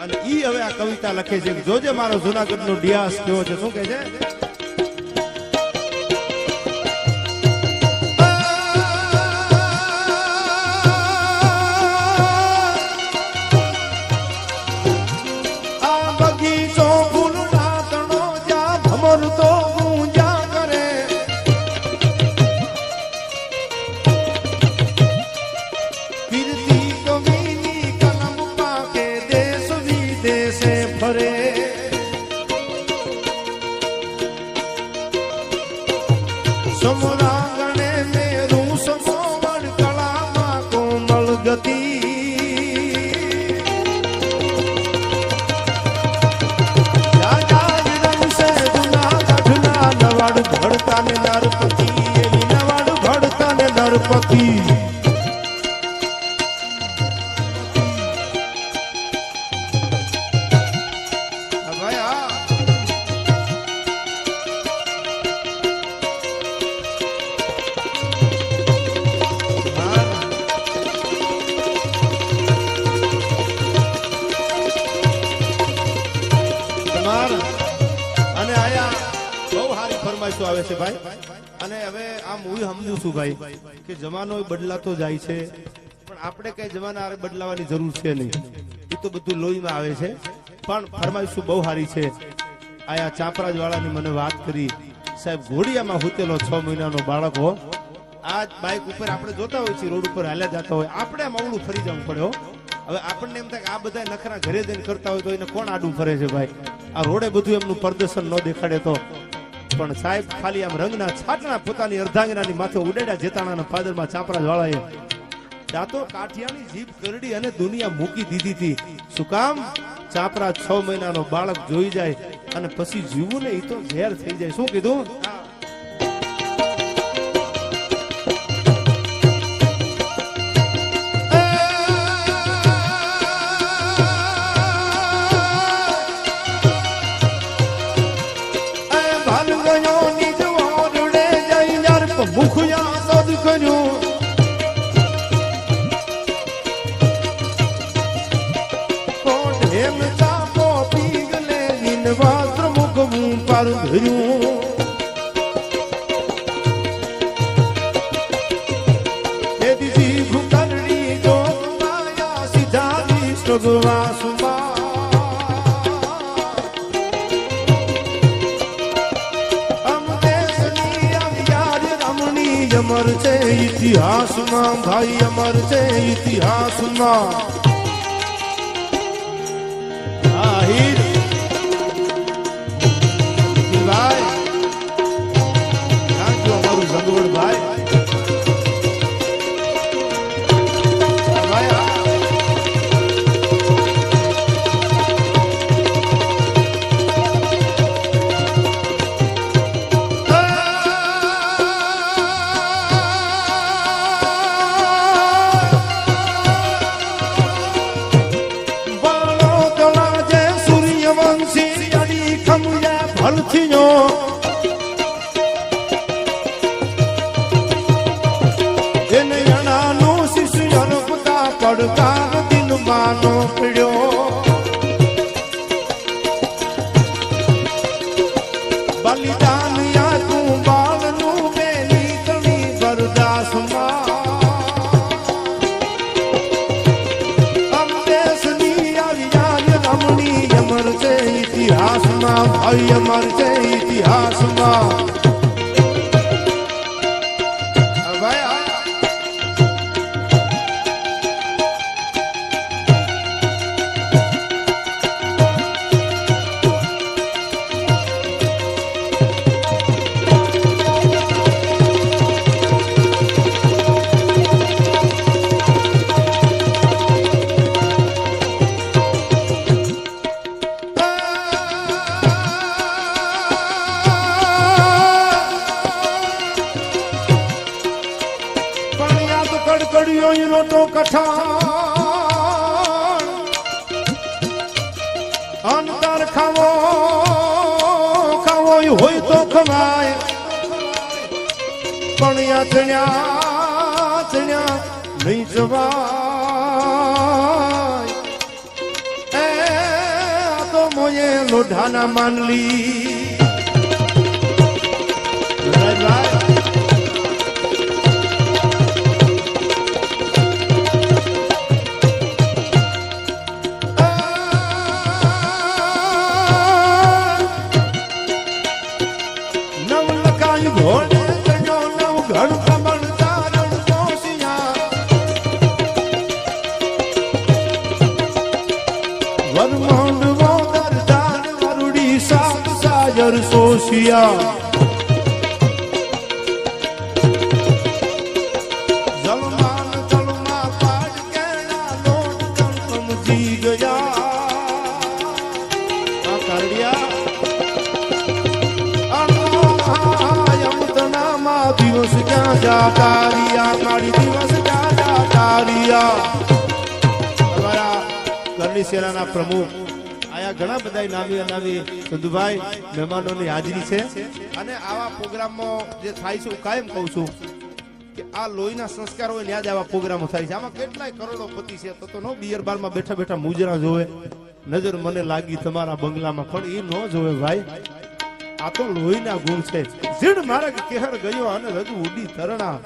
[SPEAKER 1] અને ઈ હવે આ કવિતા લખે છે, જોજે મારો જૂનાગઢનો ડિયાસ કેવો છે. શું કહે છે? આ બગીચો ફૂલના તણો જ્યાં ભમરતો ગુંજા કરે, કીર્તિ કવિની કલમ પાકે દેશ વિદેશે ફરે. સમરાંગણે મેરું સમોવડ કળામાં કોમળ ગતિ, નવાડું ભળતા ને નરપતિ, એવી નવાડું ભળતા ને નરપતિ. આવે છે ભાઈ. અને હવે આમ હું સમજુ છું ભાઈ કે જમાનો બદલાતો જાય છે, પણ આપણે કઈ જમાના બદલાવાની જરૂર છે નહીં. એ તો બધું લોહીમાં આવે છે. પણ ફરમાઈશું બહુ સારી છે. આયા ચાપરાજ વાળાની મને વાત કરી, સાહેબ ઘોડિયામાં હુતેલો 6 મહિનાનો બાળક હો. આજ બાઇક ઉપર આપણે જોતા હોય છે, રોડ ઉપર હાલ્યા જતા હોય, આપણે માવડું ફરી જવું પડે હો. હવે આપણને એમ થાય કે આ બધા નખરા ઘરે જઈને કરતા હોય તો એને કોણ આડું ફરે છે ભાઈ? આ રોડે બધું એમનું પ્રદર્શન ન દેખાડે તો. પણ સાહેબ ખાલી આમ રંગના છાટણા પોતાની અર્ધાંગનાની માથે ઉડેડા જેતાણાના પાદરમાં ચાપરાજ વાળાએ દાંતો કાઠિયાની જીભ કરડી અને દુનિયા મૂકી દીધી હતી. શું કામ? ચાપરાજ 6 મહિનાનો બાળક જોઈ જાય અને પછી જીવવું ને એ તો ઝેર થઈ જાય. શું કીધું? મુખિયા સદ કર્યું કોટ હેમ ચાપો પીગલે વિન વાસ્ત્ર મુખવું પર ધર્યું. તેથી જીભ કરડી જો માયા સીધા વિષ્ણુવાસુમાં અમર છે ઇતિહાસમાં ભાઈ, અમર છે ઇતિહાસમાં. આહિર ભાઈ નાખજો અમારું જંગવડ ભાઈ. એને અણાનો શિષ્ય અનુપતા પડકાર દિન માનો પીડ્યો. બલિદાન યા તું બાળનું મેલી કણી બરદાસમાં. અમદેશની આવી જાય રમણી અમર છે ઇતિહાસમાં ભાઈ, અમર છે ઇતિહાસમાં. રોટો કઠાણ અંતર ખાવો ખાવો હોય તો ખવાય, પણ યા ચણ્યા ચણ્યા નહીં જવાય એ તો મોયે લોઢાના માનલી સોશિયા જલમાન જલમા પાડ કેણા લોટ તમ જી ગયા આ કારડિયા અમતનામાં દિવસ ક્યાં જાતારિયા મારી દિવસ ક્યાં જાતારિયા અમારા કરણી સેનાના પ્રમુખ ઘણા બધા નામી અનામી સંધુભાઈ મહેમાનોની હાજરી છે અને આવા પ્રોગ્રામમાં જે થાય છે કાયમ કહું છું કે આ લોહીના સંસ્કાર હોય ત્યાં જ આવા પ્રોગ્રામો થાય છે. આમાં કેટલાય કરોડોપતિ છે તો નો બિયર બારમાં બેઠા બેઠા મુજરા જોવે નજર મને લાગી તમારા બંગલામાં પણ એ ન જોવે ભાઈ. આ તો લોહીના ગુણ છે. જીણ માર્ગ કેહર ગયો અને રજુ ઉડી તરણા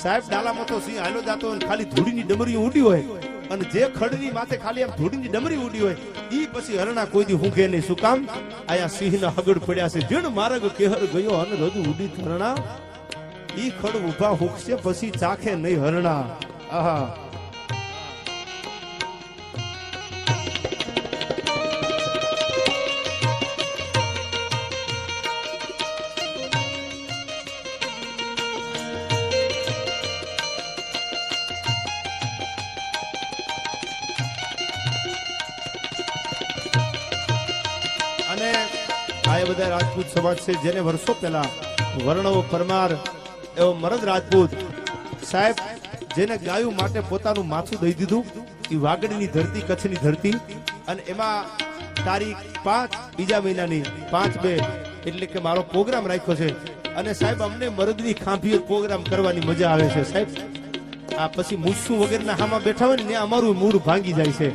[SPEAKER 1] સાહેબ ડાલામાં તો સિંહ હાલો જાતો ખાલી ધૂળીની ડમરી ઉડી હોય અને જે ખડની માથે ખાલી આમ ધૂળીની ડમરી ઉડી હોય ઈ પછી હરણા કોઈ દી હુંકે નહીં. શું કામ? આયા સિંહના હગડ પડ્યા છે. જીણ માર્ગ કેહર ગયો અને રજુ ઉડી તરણા ઈ ખડ ઉભા હુકશે પછી ચાખે નહીં હરણા. આહા અને આ બધા રાજપૂત સમાજ છે જેને વર્ષો પહેલા વર્ણવ પરમાર એવો મરદ રાજપૂત સાહેબ જેને ગાયું માટે પોતાનું માથું દઈ દીધું એ વાગડની ધરતી કચ્છની ધરતી અને એમાં તારીખ 5 બીજા મહિનાની 5/2 એટલે કે મારો પ્રોગ્રામ રાખ્યો છે અને સાહેબ અમને મરદની ખાંભી પ્રોગ્રામ કરવાની મજા આવે છે સાહેબ. આ પછી મૂછું વગેરેના હામાં બેઠા હોય ને અમારું મૂડ ભાંગી જાય છે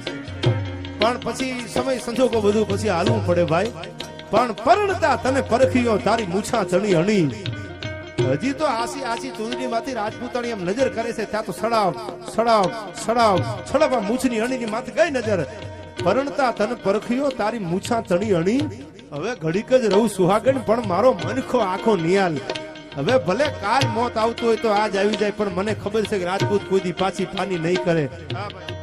[SPEAKER 1] પણ પછી સમય સંજોગો બધું પછી હાલવું પડે ભાઈ. પણ પરણતા તને પરખ્યો તારી મૂછા ચણી હણી. હજી તો આસી આસી ચૂંદડી માંથી રાજપૂતાણી એમ નજર કરે છે ત્યાં તો સડાવ સડાવ સડાવ સડાવ મૂછની હણીની માથે ગઈ નજર. પરણતા તને પરખ્યો તારી મૂછા ચણી હણી. હવે ઘડીક જ રહું સુહાગણ પણ મારો મનખો આખો નિયાલ. હવે ભલે કાલ મોત આવતું હોય તો આજ આવી જાય પણ મને ખબર છે કે રાજપૂત કોઈ દી પાછી પાની નહીં કરે. હા ભાઈ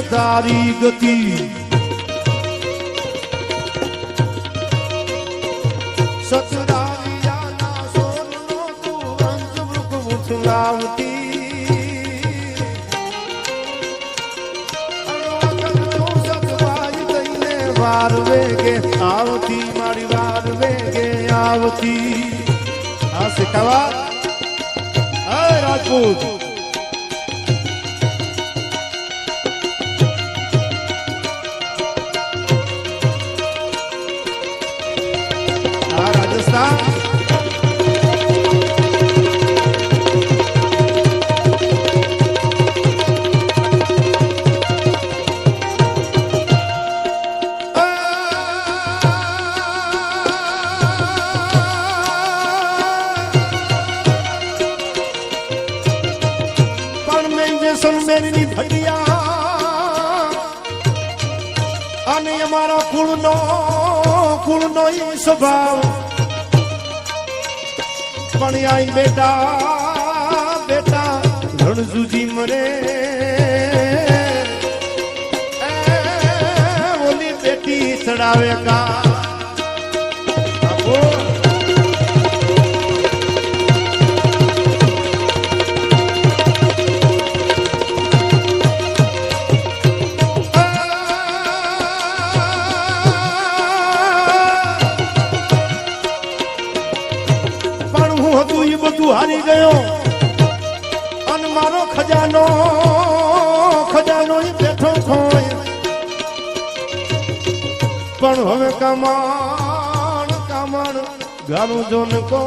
[SPEAKER 1] તારી ગતિ સતરાવિયાના સોનનો તું વંશ વૃક ઉથલાવતી સતવાઈ દઈને વાર વેગે આવતી મારી વાર વેગે આવતી. આ શીખાવા રાજપૂત સલમેની ભડિયા અને અમારા કુળનો ઈ સ્વભાવ પણ આઈ બેટા રણજુજી મરે ઓલી બેટી ચડાવે કા હારી ગયો અને મારો ખજાનો ઈ બેઠો ખોય પણ હવે કમાણ ગાનું જોન કો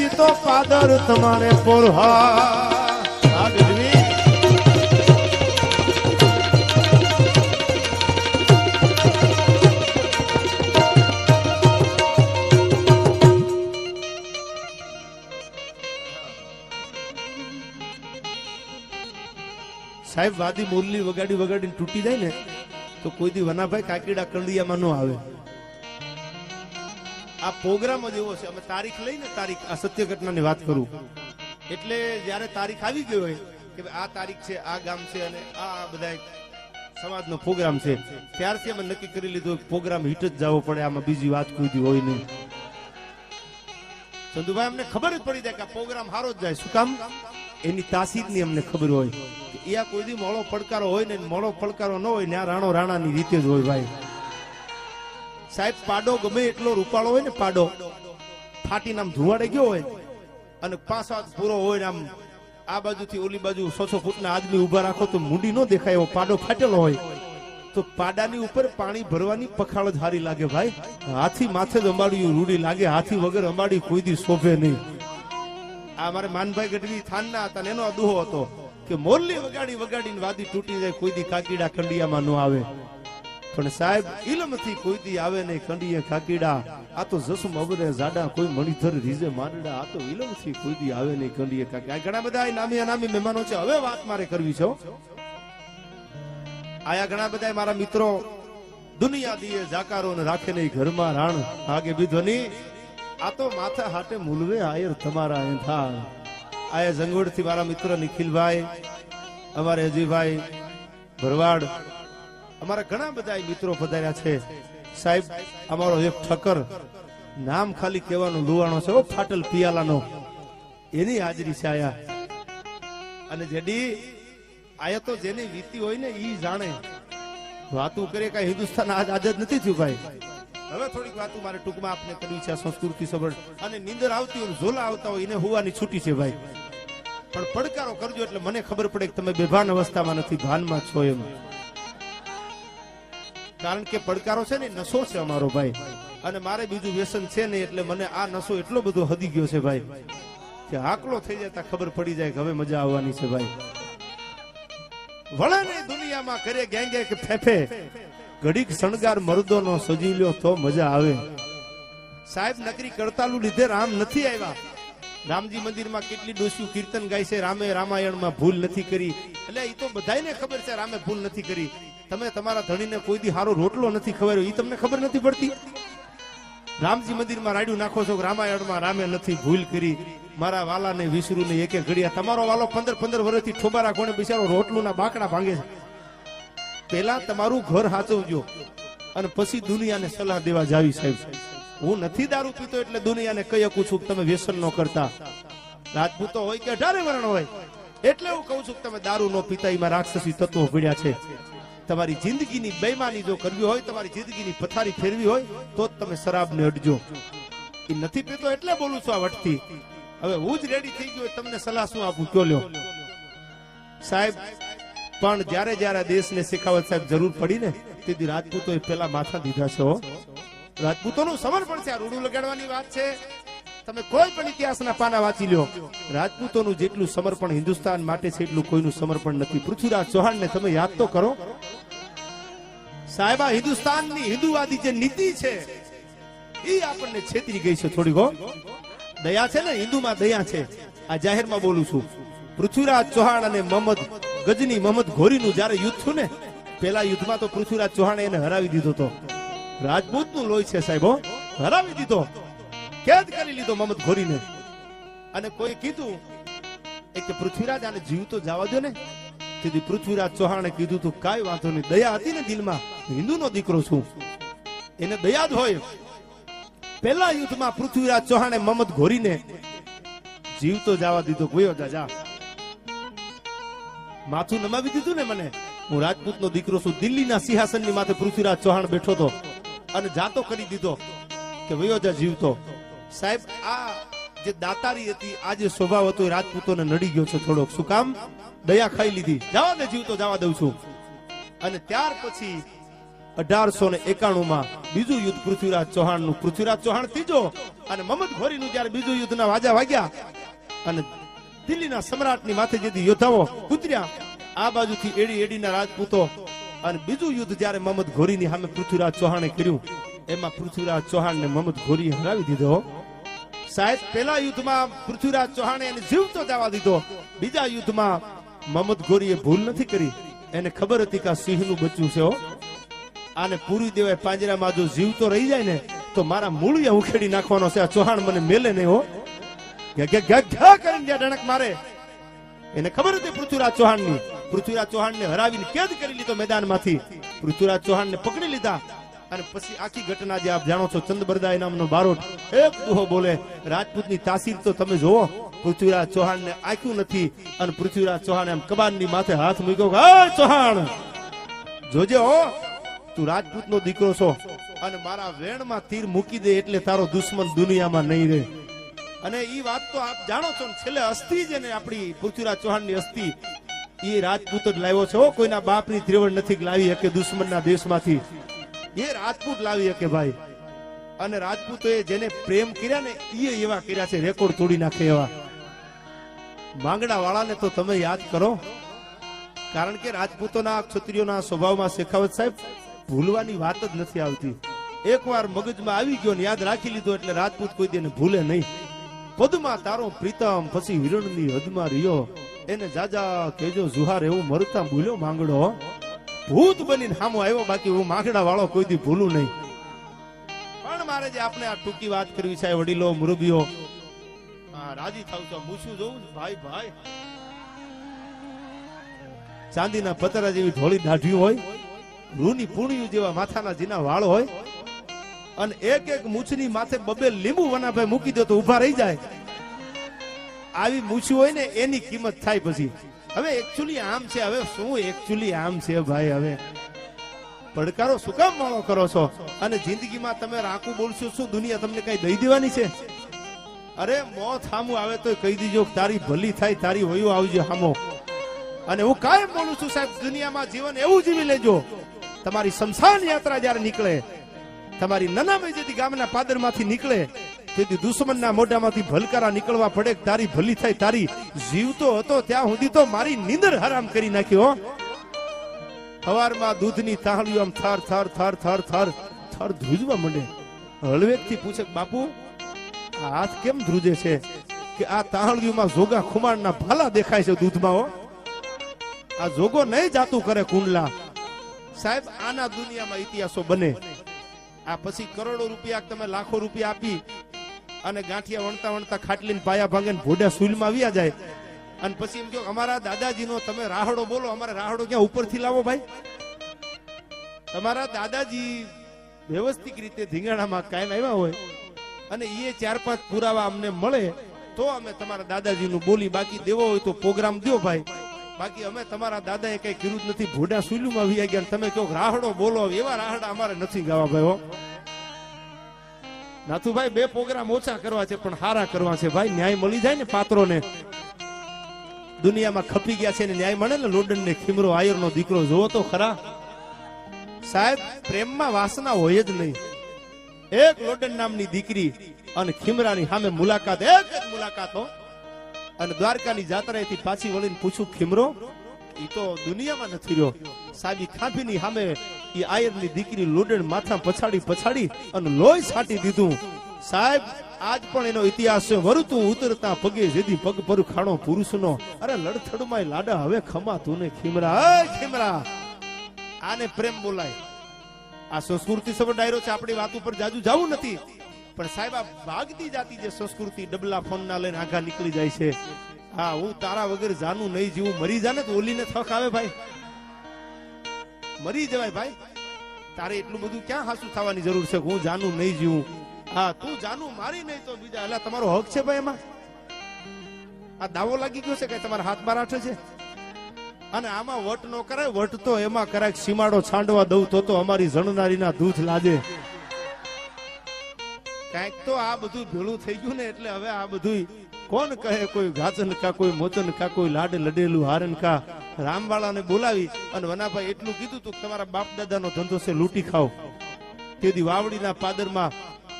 [SPEAKER 1] એ તો પાદર તમારે પોરહા સાહેબ વાદી મુરલી વગાડીને તૂટી જાય ને તો કોઈ દી વનાભાઈ કાકીડા કંડિયામાં ન આવે. આ પ્રોગ્રામ જ એવો છે. અમે તારીખ લઈને તારીખ આ સત્ય ઘટનાની વાત કરું એટલે જયારે તારીખ આવી ગઈ હોય કે આ તારીખ છે, આ ગામ છે અને આ બધા સમાજનો પ્રોગ્રામ છે, ત્યારથી અમે નક્કી કરી લીધું પ્રોગ્રામ હિટ જ જવો પડે. આમાં બીજી વાત કોઈ દી હોય નહીં. ચંદુભાઈ અમને ખબર જ પડી જાય કે આ પ્રોગ્રામ સારો જ જાય. શું કામ? એની તાસીરની અમને ખબર હોય કે એ કોઈ દી મોડો પડકારો હોય ને મોડો પડકારો ન હોય ને આ રાણો રાણાની રીતે જ હોય ભાઈ. સાહેબ પાડો ગમે એટલો રૂપાળો હોય ને, પાડો ફાટીને આમ ધુવાડે ગયો હોય અને 5 હાથ પૂરો હોય ને આમ આ બાજુથી ઓલી બાજુ 600 ફૂટના આદમી ઉભા રાખો તો મુંડી ન દેખાય એવો પાડો ફાટેલો હોય તો પાડાની ઉપર પાણી ભરવાની પખાળ જ હારી લાગે ભાઈ. હાથી માથે જ અંબાડી રૂડી લાગે. હાથી વગર અંબાડી કોઈ દી શોભે નહીં. આ મારે માનભાઈ ગઢવી થાનના હતા ને એનો દુહો હતો કે મોરલી વગાડીને વાદી તૂટી જાય, કોઈ દી કાકીડા કંડિયામાં ન આવે. પણ સાહેબ ઇલમથી કોઈ દી આવે નહીં કંડિયે કાકીડા. આ તો જસુ મબરે જાડા કોઈ મણિધર રીજે માંડડા. આ તો ઇલમથી કોઈ દી આવે નહીં કંડિયે કાકીડા. ઘણા બધા નામી અનામી મહેમાનો છે. હવે વાત મારે કરવી છે. આયા ઘણા બધા મારા મિત્રો દુનિયા દીએ જાકારો ને રાખે નહીં ઘરમાં રાણ આગે બીધોની. આ તો માથા હાટે મૂલવે આયર તમારા એંથા. આયા જંગોડ થી મારા મિત્ર નિખિલભાઈ, અમારે અજીભાઈ ભરવાડ, અમારા ઘણા બધા મિત્રો પધાર્યા છે. સાહેબ અમારો એક ઠક્કર, નામ ખાલી કહેવાનો લુવાણો છે, ફાટલ પિયાલાનો, એની હાજરી છે આયા. અને જેડી આયા તો જેની વીતી હોય ને ઈ જાણે. વાતું કરે કઈ હિન્દુસ્તાન આઝાદ નથી થયું ભાઈ. હવે થોડીક વાતો મારે ટૂંકમાં આપને કરવી છે. સંસ્કૃતિ સબળ અને નીંદર આવતી હોય ઝોલા આવતા હોય એને હોવાની છૂટી છે ભાઈ. પણ પડકારો કરજો એટલે મને ખબર પડે કે તમે બેભાન અવસ્થામાં નથી, ભાનમાં છો એમ. કારણ કે પડકારો છે ને નશો છે અમારો ભાઈ. અને મારે બીજું વ્યસન છે ને એટલે મને આ નશો એટલો બધો હદી ગયો છે ભાઈ કે આકલો થઈ જતા ખબર પડી જાય કે હવે મજા આવવાની છે ભાઈ. વળે નહીં દુનિયામાં કરે ગેંગે કે ફેફે, ઘડીક શણગાર મર્દો નો સજી લ્યો તો મજા આવે. સાહેબ નકરી કરતાલું લીધે રામ નથી આવ્યા. રામજી મંદિરમાં કેટલી ડોસીઓ કીર્તન ગાય છે, રામે રામાયણમાં ભૂલ નથી કરી. એટલે એ તો બધાને ખબર છે રામે ભૂલ નથી કરી. તમે તમારા ધણીને કોઈ દી હારો રોટલો નથી ખવાયો એ તમને ખબર નથી પડતી. રામજી મંદિરમાં રાડ્યું નાખો છો રામાયણમાં રામે નથી ભૂલ કરી. મારા વાલાને વિસરું ને એક ઘડિયા. તમારો વાલો 15 વર્ષથી ઠોબારા કોણે બિચારો રોટલું ના બાકડા ભાંગે છે. પેલા તમારું ઘર હાચવજો અને પછી દુનિયાને સલાહ દેવા જાવી. સાહેબ હું નથી દારૂ પીતો એટલે દુનિયાને કહી શકું છું કે તમે વ્યસન ન કરતા. રાજપૂતો હોય કે 18 વર્ણ હોય એટલે હું કહું છું કે તમે દારૂ ન પીતા. એમાં રાક્ષસી તત્વો ભળ્યા છે. તમારી જિંદગીની બેઈમાની જો કરવી હોય, તમારી જિંદગીની પથારી ફેરવી હોય તો જ તમે શરાબને અડજો. એ નથી પીતો એટલે બોલું છું આ વટથી. હવે હું જ રેડી થઈ ગયો તમને સલાહ શું આપું કયો લ્યો. સાહેબ પણ જ્યારે દેશને શીખાવત સાહેબ જરૂર પડી ને તેથી રાજપૂતોએ પેલા માથા દીધા છે. રાજપૂતોનું સમર્પણ છે. આ રૂડું લગાડવાની વાત છે. તમે કોઈ પણ ઇતિહાસના પાના વાંચી લ્યો, રાજપૂતોનું જેટલું સમર્પણ હિન્દુસ્તાન માટે છે એટલું કોઈનું સમર્પણ નથી. પૃથ્વીરાજ ચૌહાણને તમે યાદ તો કરો સાહેબ. આ હિન્દુસ્તાનની હિન્દુવાદી જે નીતિ છે એ આપણને છેતરી ગઈ છે થોડીક. દયા છે ને, હિન્દુમાં દયા છે. આ જાહેરમાં બોલું છું. પૃથ્વીરાજ ચૌહાણ અને ગજની મોહમ્મદ ઘોરીનું જયારે યુદ્ધ થયું ને, પેલા યુદ્ધમાં તો પૃથ્વીરાજ ચૌહાણે એને હરાવી દીધો હતો. રાજપૂતનું લોહી છે સાહેબ, હરાવી દીધો, કેદ કરી લીધો મોહમ્મદ ઘોરીને. અને કોઈ કીધું કે પૃથ્વીરાજ આને જીવ તો જવા દો ને. તેથી પૃથ્વીરાજ ચૌહાણે કીધું તું કાંઈ વાંધો નહીં. દયા હતી ને દિલમાં, હિન્દુનો દીકરો છું, એને દયા જ હોય. પેલા યુદ્ધમાં પૃથ્વીરાજ ચૌહાણે મોહમ્મદ ઘોરીને જીવ તો જવા દીધો. ગયો જા, માથું નમાવી દીધું ને મને. હું રાજપૂતનો દીકરો છું. દિલ્હીના સિંહાસનની માથે પૃથ્વીરાજ ચૌહાણ બેઠો હતો અને જાતો કરી દીધો કે વયો જા જીવતો. સાહેબ આ જે દાતારી હતી, આ જે સ્વભાવ હતો એ રાજપૂતોને નડી ગયો છે થોડોક. શું કામ? દયા ખાઈ લીધી. જવા દે, જીવ તો જવા દઉં છું. અને ત્યાર પછી 1891 બીજું યુદ્ધ પૃથ્વીરાજ ચૌહાણનું. પૃથ્વીરાજ ચૌહાણ ત્રીજો અને મહમદ ઘોરીનું જ્યારે બીજું યુદ્ધના વાજા વાગ્યા અને દિલ્હીના સમ્રાટની માથે જેથી યોદ્ધાઓ ઉતર્યા, આ બાજુથી એડીના રાજપૂતો, અને બીજું યુદ્ધ જ્યારે મહમદ ઘોરીની સામે પૃથ્વીરાજ ચૌહાણે કર્યું, એમાં પૃથ્વીરાજ ચૌહાણને મહમદ ઘોરીએ હરાવી દીધો. સાહેબ પહેલા યુદ્ધમાં પૃથ્વીરાજ ચૌહાણે એને જીવતો જવા દીધો. બીજા યુદ્ધમાં મહમદ ઘોરીએ ભૂલ નથી કરી. એને ખબર હતી કે આ સિંહનું બચ્ચું છે, આને પૂરી દેવાય પાંજરામાં. જો જીવતો રહી જાય ને તો મારા મૂળિયા ઉખેડી નાખવાનો છે. આ ચૌહાણ મને મેલે નહીં હો. કરીને ડણક મારે. એને ખબર હતી પૃથ્વીરાજ ચૌહાણની. પૃથ્વીરાજ ચૌહાણને હરાવીને કેદ કરી લીધો મેદાનમાંથી. પૃથ્વીરાજ ચૌહાણને પકડી લીધા અને પછી આખી ઘટના જે આપ જાણો છો, ચંદબરદાઈ નામનો બારોટ એક દુહો બોલે. રાજપૂતની તાસીર તો તમે જોવો. પૃથ્વીરાજ ચૌહાણને આંખ્યું નથી અને પૃથ્વીરાજ ચૌહાણે આમ કબાનની માથે હાથ મૂક્યો. હા ચૌહાણ, જોજે હો, તું રાજપૂતનો દીકરો છો અને મારા વેણમાં તીર મૂકી દે એટલે તારો દુશ્મન દુનિયામાં નહીં રહે. અને ઈ વાત તો આપ જાણો છો. છેલ્લે અસ્થિ જેને આપણી પૃથ્વીરાજ ચૌહાણની અસ્થિ એ રાજપૂત જ લાવ્યો છે. કોઈના બાપની ત્રેવડ નથી લાવી શકે દુશ્મનના દેશમાંથી. એ રાજપૂત લાવી શકે ભાઈ. અને રાજપૂતોએ જેને પ્રેમ કર્યા ને એ એવા કર્યા છે, રેકોર્ડ તોડી નાખે એવા. માંગડા વાળાને તો તમે યાદ કરો, કારણ કે રાજપૂતોના ક્ષત્રિયોના સ્વભાવમાં શેખાવત સાહેબ ભૂલવાની વાત જ નથી આવતી. એકવાર મગજમાં આવી ગયો ને યાદ રાખી લીધો એટલે રાજપૂત કોઈ દેને ભૂલે નહીં. પદમાં તારો પ્રીતમ, પછી હિરણની હદમાં રહ્યો, એને જાજા કેજો જુહાર, એવું મરતા ભૂલ્યો માંગડો. ભૂત બનીને સામો આવ્યો, બાકી હું માંગડા વાળો કોઈ દી ભૂલું નહીં. પણ મારે જે આપણે આ ટૂંકી વાત કરવી છે, વડીલો મુરબીઓ રાજી થાવ છો. પૂછ્યું જોઉં ભાઈ ભાઈ, ચાંદીના પતરા જેવી ધોળી દાઢી હોય, રૂની પૂણિયું જેવા માથાના જીના વાળ હોય, અને એક એક મૂછની માથે બબે લીંબુ વનાભાઈ મૂકી દો તો ઉભા રહી જાય. આવી મૂછું હોય ને એની કિંમત થાય પછી. હવે એકચ્યુઅલી આમ છે. હવે શું એકચ્યુઅલી આમ છે ભાઈ? હવે પડકારો શું કામ માળો કરો છો? અને જિંદગીમાં તમે રાકું બોલશો, શું દુનિયા તમને કઈ દઈ દેવાની છે? અરે મોત સામું આવે તો કહી દીજો તારી ભલી થાય, તારી વયું આવજો સામો. અને હું કાયમ બોલું છું સાહેબ, દુનિયામાં જીવન એવું જીવી લેજો. તમારી શમશાન યાત્રા જયારે નીકળે, તમારી નાનાભાઈ જેથી ગામના પાદરમાંથી નીકળે, તેથી દુશ્મનના મોઢામાંથી ભલકારા નીકળવા પડે. તારી ભલી થાય, તારી જીવતો હતો ત્યાં સુધી તો મારી નીંદર હરામ કરી નાખ્યો. સવારમાં દૂધની તાહળીઓ આમ થર થર થર થર થર થર ધ્રુજવા માંડે. હળવેકથી પૂછે, બાપુ આ હાથ કેમ ધ્રુજે છે? કે આ તાહળીઓમાં જોગા ખુમાણના ભાલા દેખાય છે દૂધમાં. હો, આ જોગો નહીં જાતું કરે કુંડલા. સાહેબ આના દુનિયામાં ઇતિહાસો બને. આ પછી કરોડો રૂપિયા, તમે લાખો રૂપિયા આપી અને ગાંઠિયા વણતા વણતા ખાટલીને પાયા ભાંગે ભોડા સુઈલમાં આવ્યા જાય. અને પછી એમ કહો અમારા દાદાજીનો તમે રાહડો બોલો. અમારે રાહડો ક્યાં ઉપરથી લાવો ભાઈ? તમારા દાદાજી વ્યવસ્થિત રીતે ધીંગાણામાં કાયમ આવ્યા હોય અને એ 4-5 પુરાવા અમને મળે તો અમે તમારા દાદાજીનું બોલી. બાકી દેવો હોય તો પ્રોગ્રામ દો ભાઈ. બાકી અમે તમારા દાદાએ કઈ કર્યું જ નથી. ભોડા સુઈલુમાં આવી ગયા તમે કહો રાહડો બોલો. એવા રાહડા અમારે નથી ગાવા ભાઈ. હો નાથુભાઈ, 2 પ્રોગ્રામ ઓછા કરવા છે પણ હારા કરવા છે ભાઈ. ન્યાય મળી જાય ને પાત્રોને. દુનિયામાં ખપી ગયા છે ને ન્યાય મળે ને. લોડન ને ખીમરો આયરનો દીકરો જોવો તો ખરા સાહેબ. પ્રેમમાં વાસના હોય જ નહીં. એક લોડન નામની દીકરી અને ખીમરાની સામે મુલાકાત, એક જ મુલાકાત હો. અને દ્વારકાની જાત્રાએથી પાછી વળીને પૂછું, ખીમરો ઈ તો દુનિયામાં નથી રહ્યો સાહેબ. ઈ ખાંભીની સામે ઈ આયરની દીકરી લોડન માથા પછાડી પછાડી અને લોહી છાંટી દીધું સાહેબ. આજ પણ એનો ઇતિહાસ છે. વરુતું ઉતરતા પગે જેદી પગ પર ખાણો પુરુષનો. અરે લડથડમાં લાડા હવે ખમા તું ને ખીમરા. ખીમરા આને પ્રેમ બોલાય. આ સંસ્કૃતિ સભર ડાયરો છે. આપણી વાત ઉપર જાજુ જવું નથી પણ સાહેબ આ ભાગતી જાતી જે સંસ્કૃતિ, ડબલા ફોન ના લઈને આઘા નીકળી જાય છે. હા, હું તારા વગર જાનું નહીં જીવું. મરી જાને તો ઓલીને થક આવે ભાઈ. મરી જવાય ભાઈ. તારે એટલું બધું ક્યાં હાસુ થવાની જરૂર છે? હું જાનું નહીં જીવું. હા, તું જાનું મારી નહીં તો બીજા. એટલે તમારો હક છે ભાઈ એમાં. આ દાવો લાગી ગયો છે કે તમારા હાથમાં રાઠે છે. અને આમાં વટ નો કરાય. વટ તો એમાં કરાય સીમાડો છાંડવા દઉં તો અમારી જણનારીના દૂધ લાજે. કાંઈક તો આ બધું ભેળું થઈ ગયું ને એટલે હવે આ બધું કોણ કહે, કોઈ ગાજન કા, કોઈ મોચન કા, કોઈ લાડ લડેલું હારણ કા. રામવાળાને બોલાવી અને વનાભાઈ એટલું કીધું તું કે તમારા બાપ દાદાનો ધંધો છે લૂંટી ખાઓ. તેથી વાવડીના પાદરમાં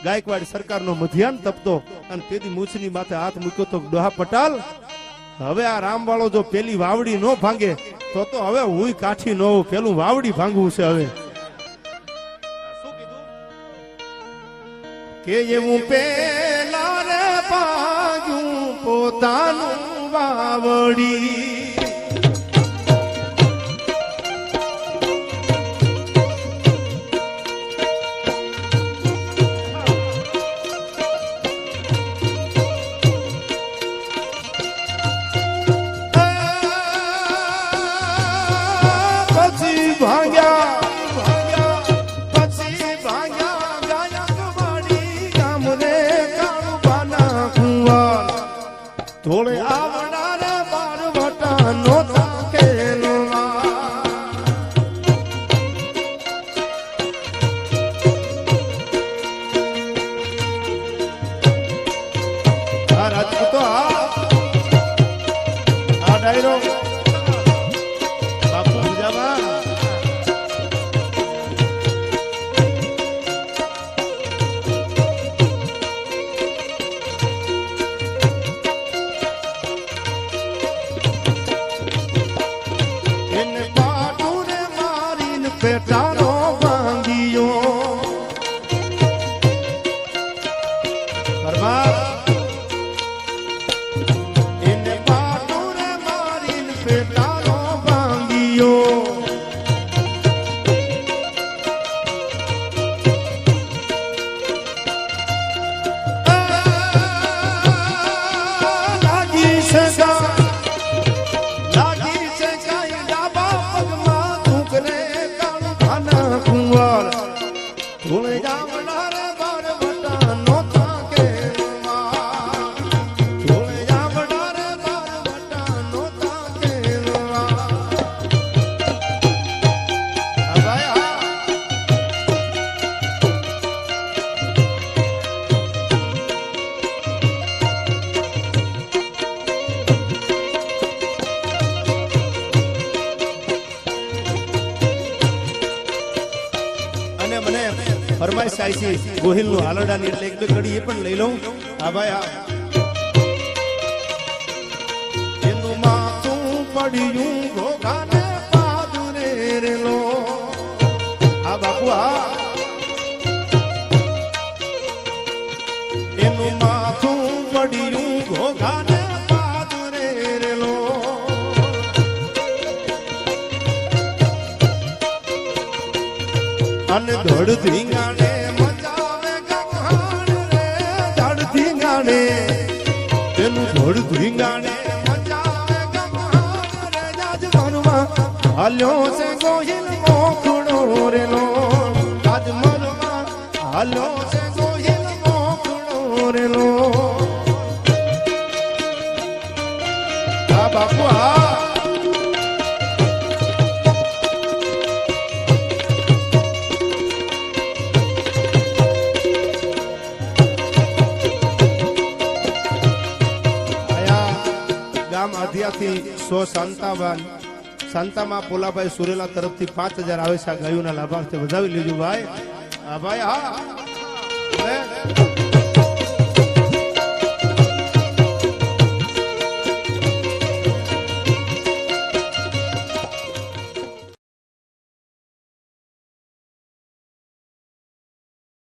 [SPEAKER 1] ગાયકવાડ સરકારનો મધ્યાન તપતો અને તેથી મૂછની માથે હાથ મૂક્યો તો ડોહા પટાલ હવે આ રામવાળો જો પેલી વાવડી નો ભાંગે તો હવે હુંય કાઠી ન હોઉં, પેલું વાવડી ભાંગવું છે. હવે શું કીધું કે એવું પેલા રે ભાગ્યું પોતાનું વાવડી. થોડે આવનારે બારવટા નો કેલવા આ રાજપૂતો આ ડાયરો બાપુ પૂજામાં પેટાનો ભાંગીયો એને પાટુરે મારીને પેટાનો ભાંગીયો. લાગી છે ફરમાઈશ આવી છે ગોહિલ નું હાલડાની એટલે એક બે કડી એ પણ લઈ લઉં. હા ભાઈ હા. એનું માથું પડ્યું ઘોઘાને પાદુરે રેલો. હા બાપુ હા. એનું માથું પડ્યું ઘોઘાને પાદુરે રેલો. અને ધડ ધીંગાણે મચાવે ગમહાણ રે ધડ ધીંગાણે એનું ધડ ધીંગાણે મચાવે ગમહાણ રે રાજમરમાં હાલ્યો છે ગોહિલ મોખડો રેલો. રાજમરમાં હાલ્યો છે ગોહિલ મોખડો રેલો. હા બાપુ હા. આધ્યાથી 100 શાંતામાં પોલાભાઈ સુરેલા તરફથી 5000 આવે છે. આ ગાયોના લાભાર્થે વધાવી લેજો ભાઈ. હા ભાઈ હા.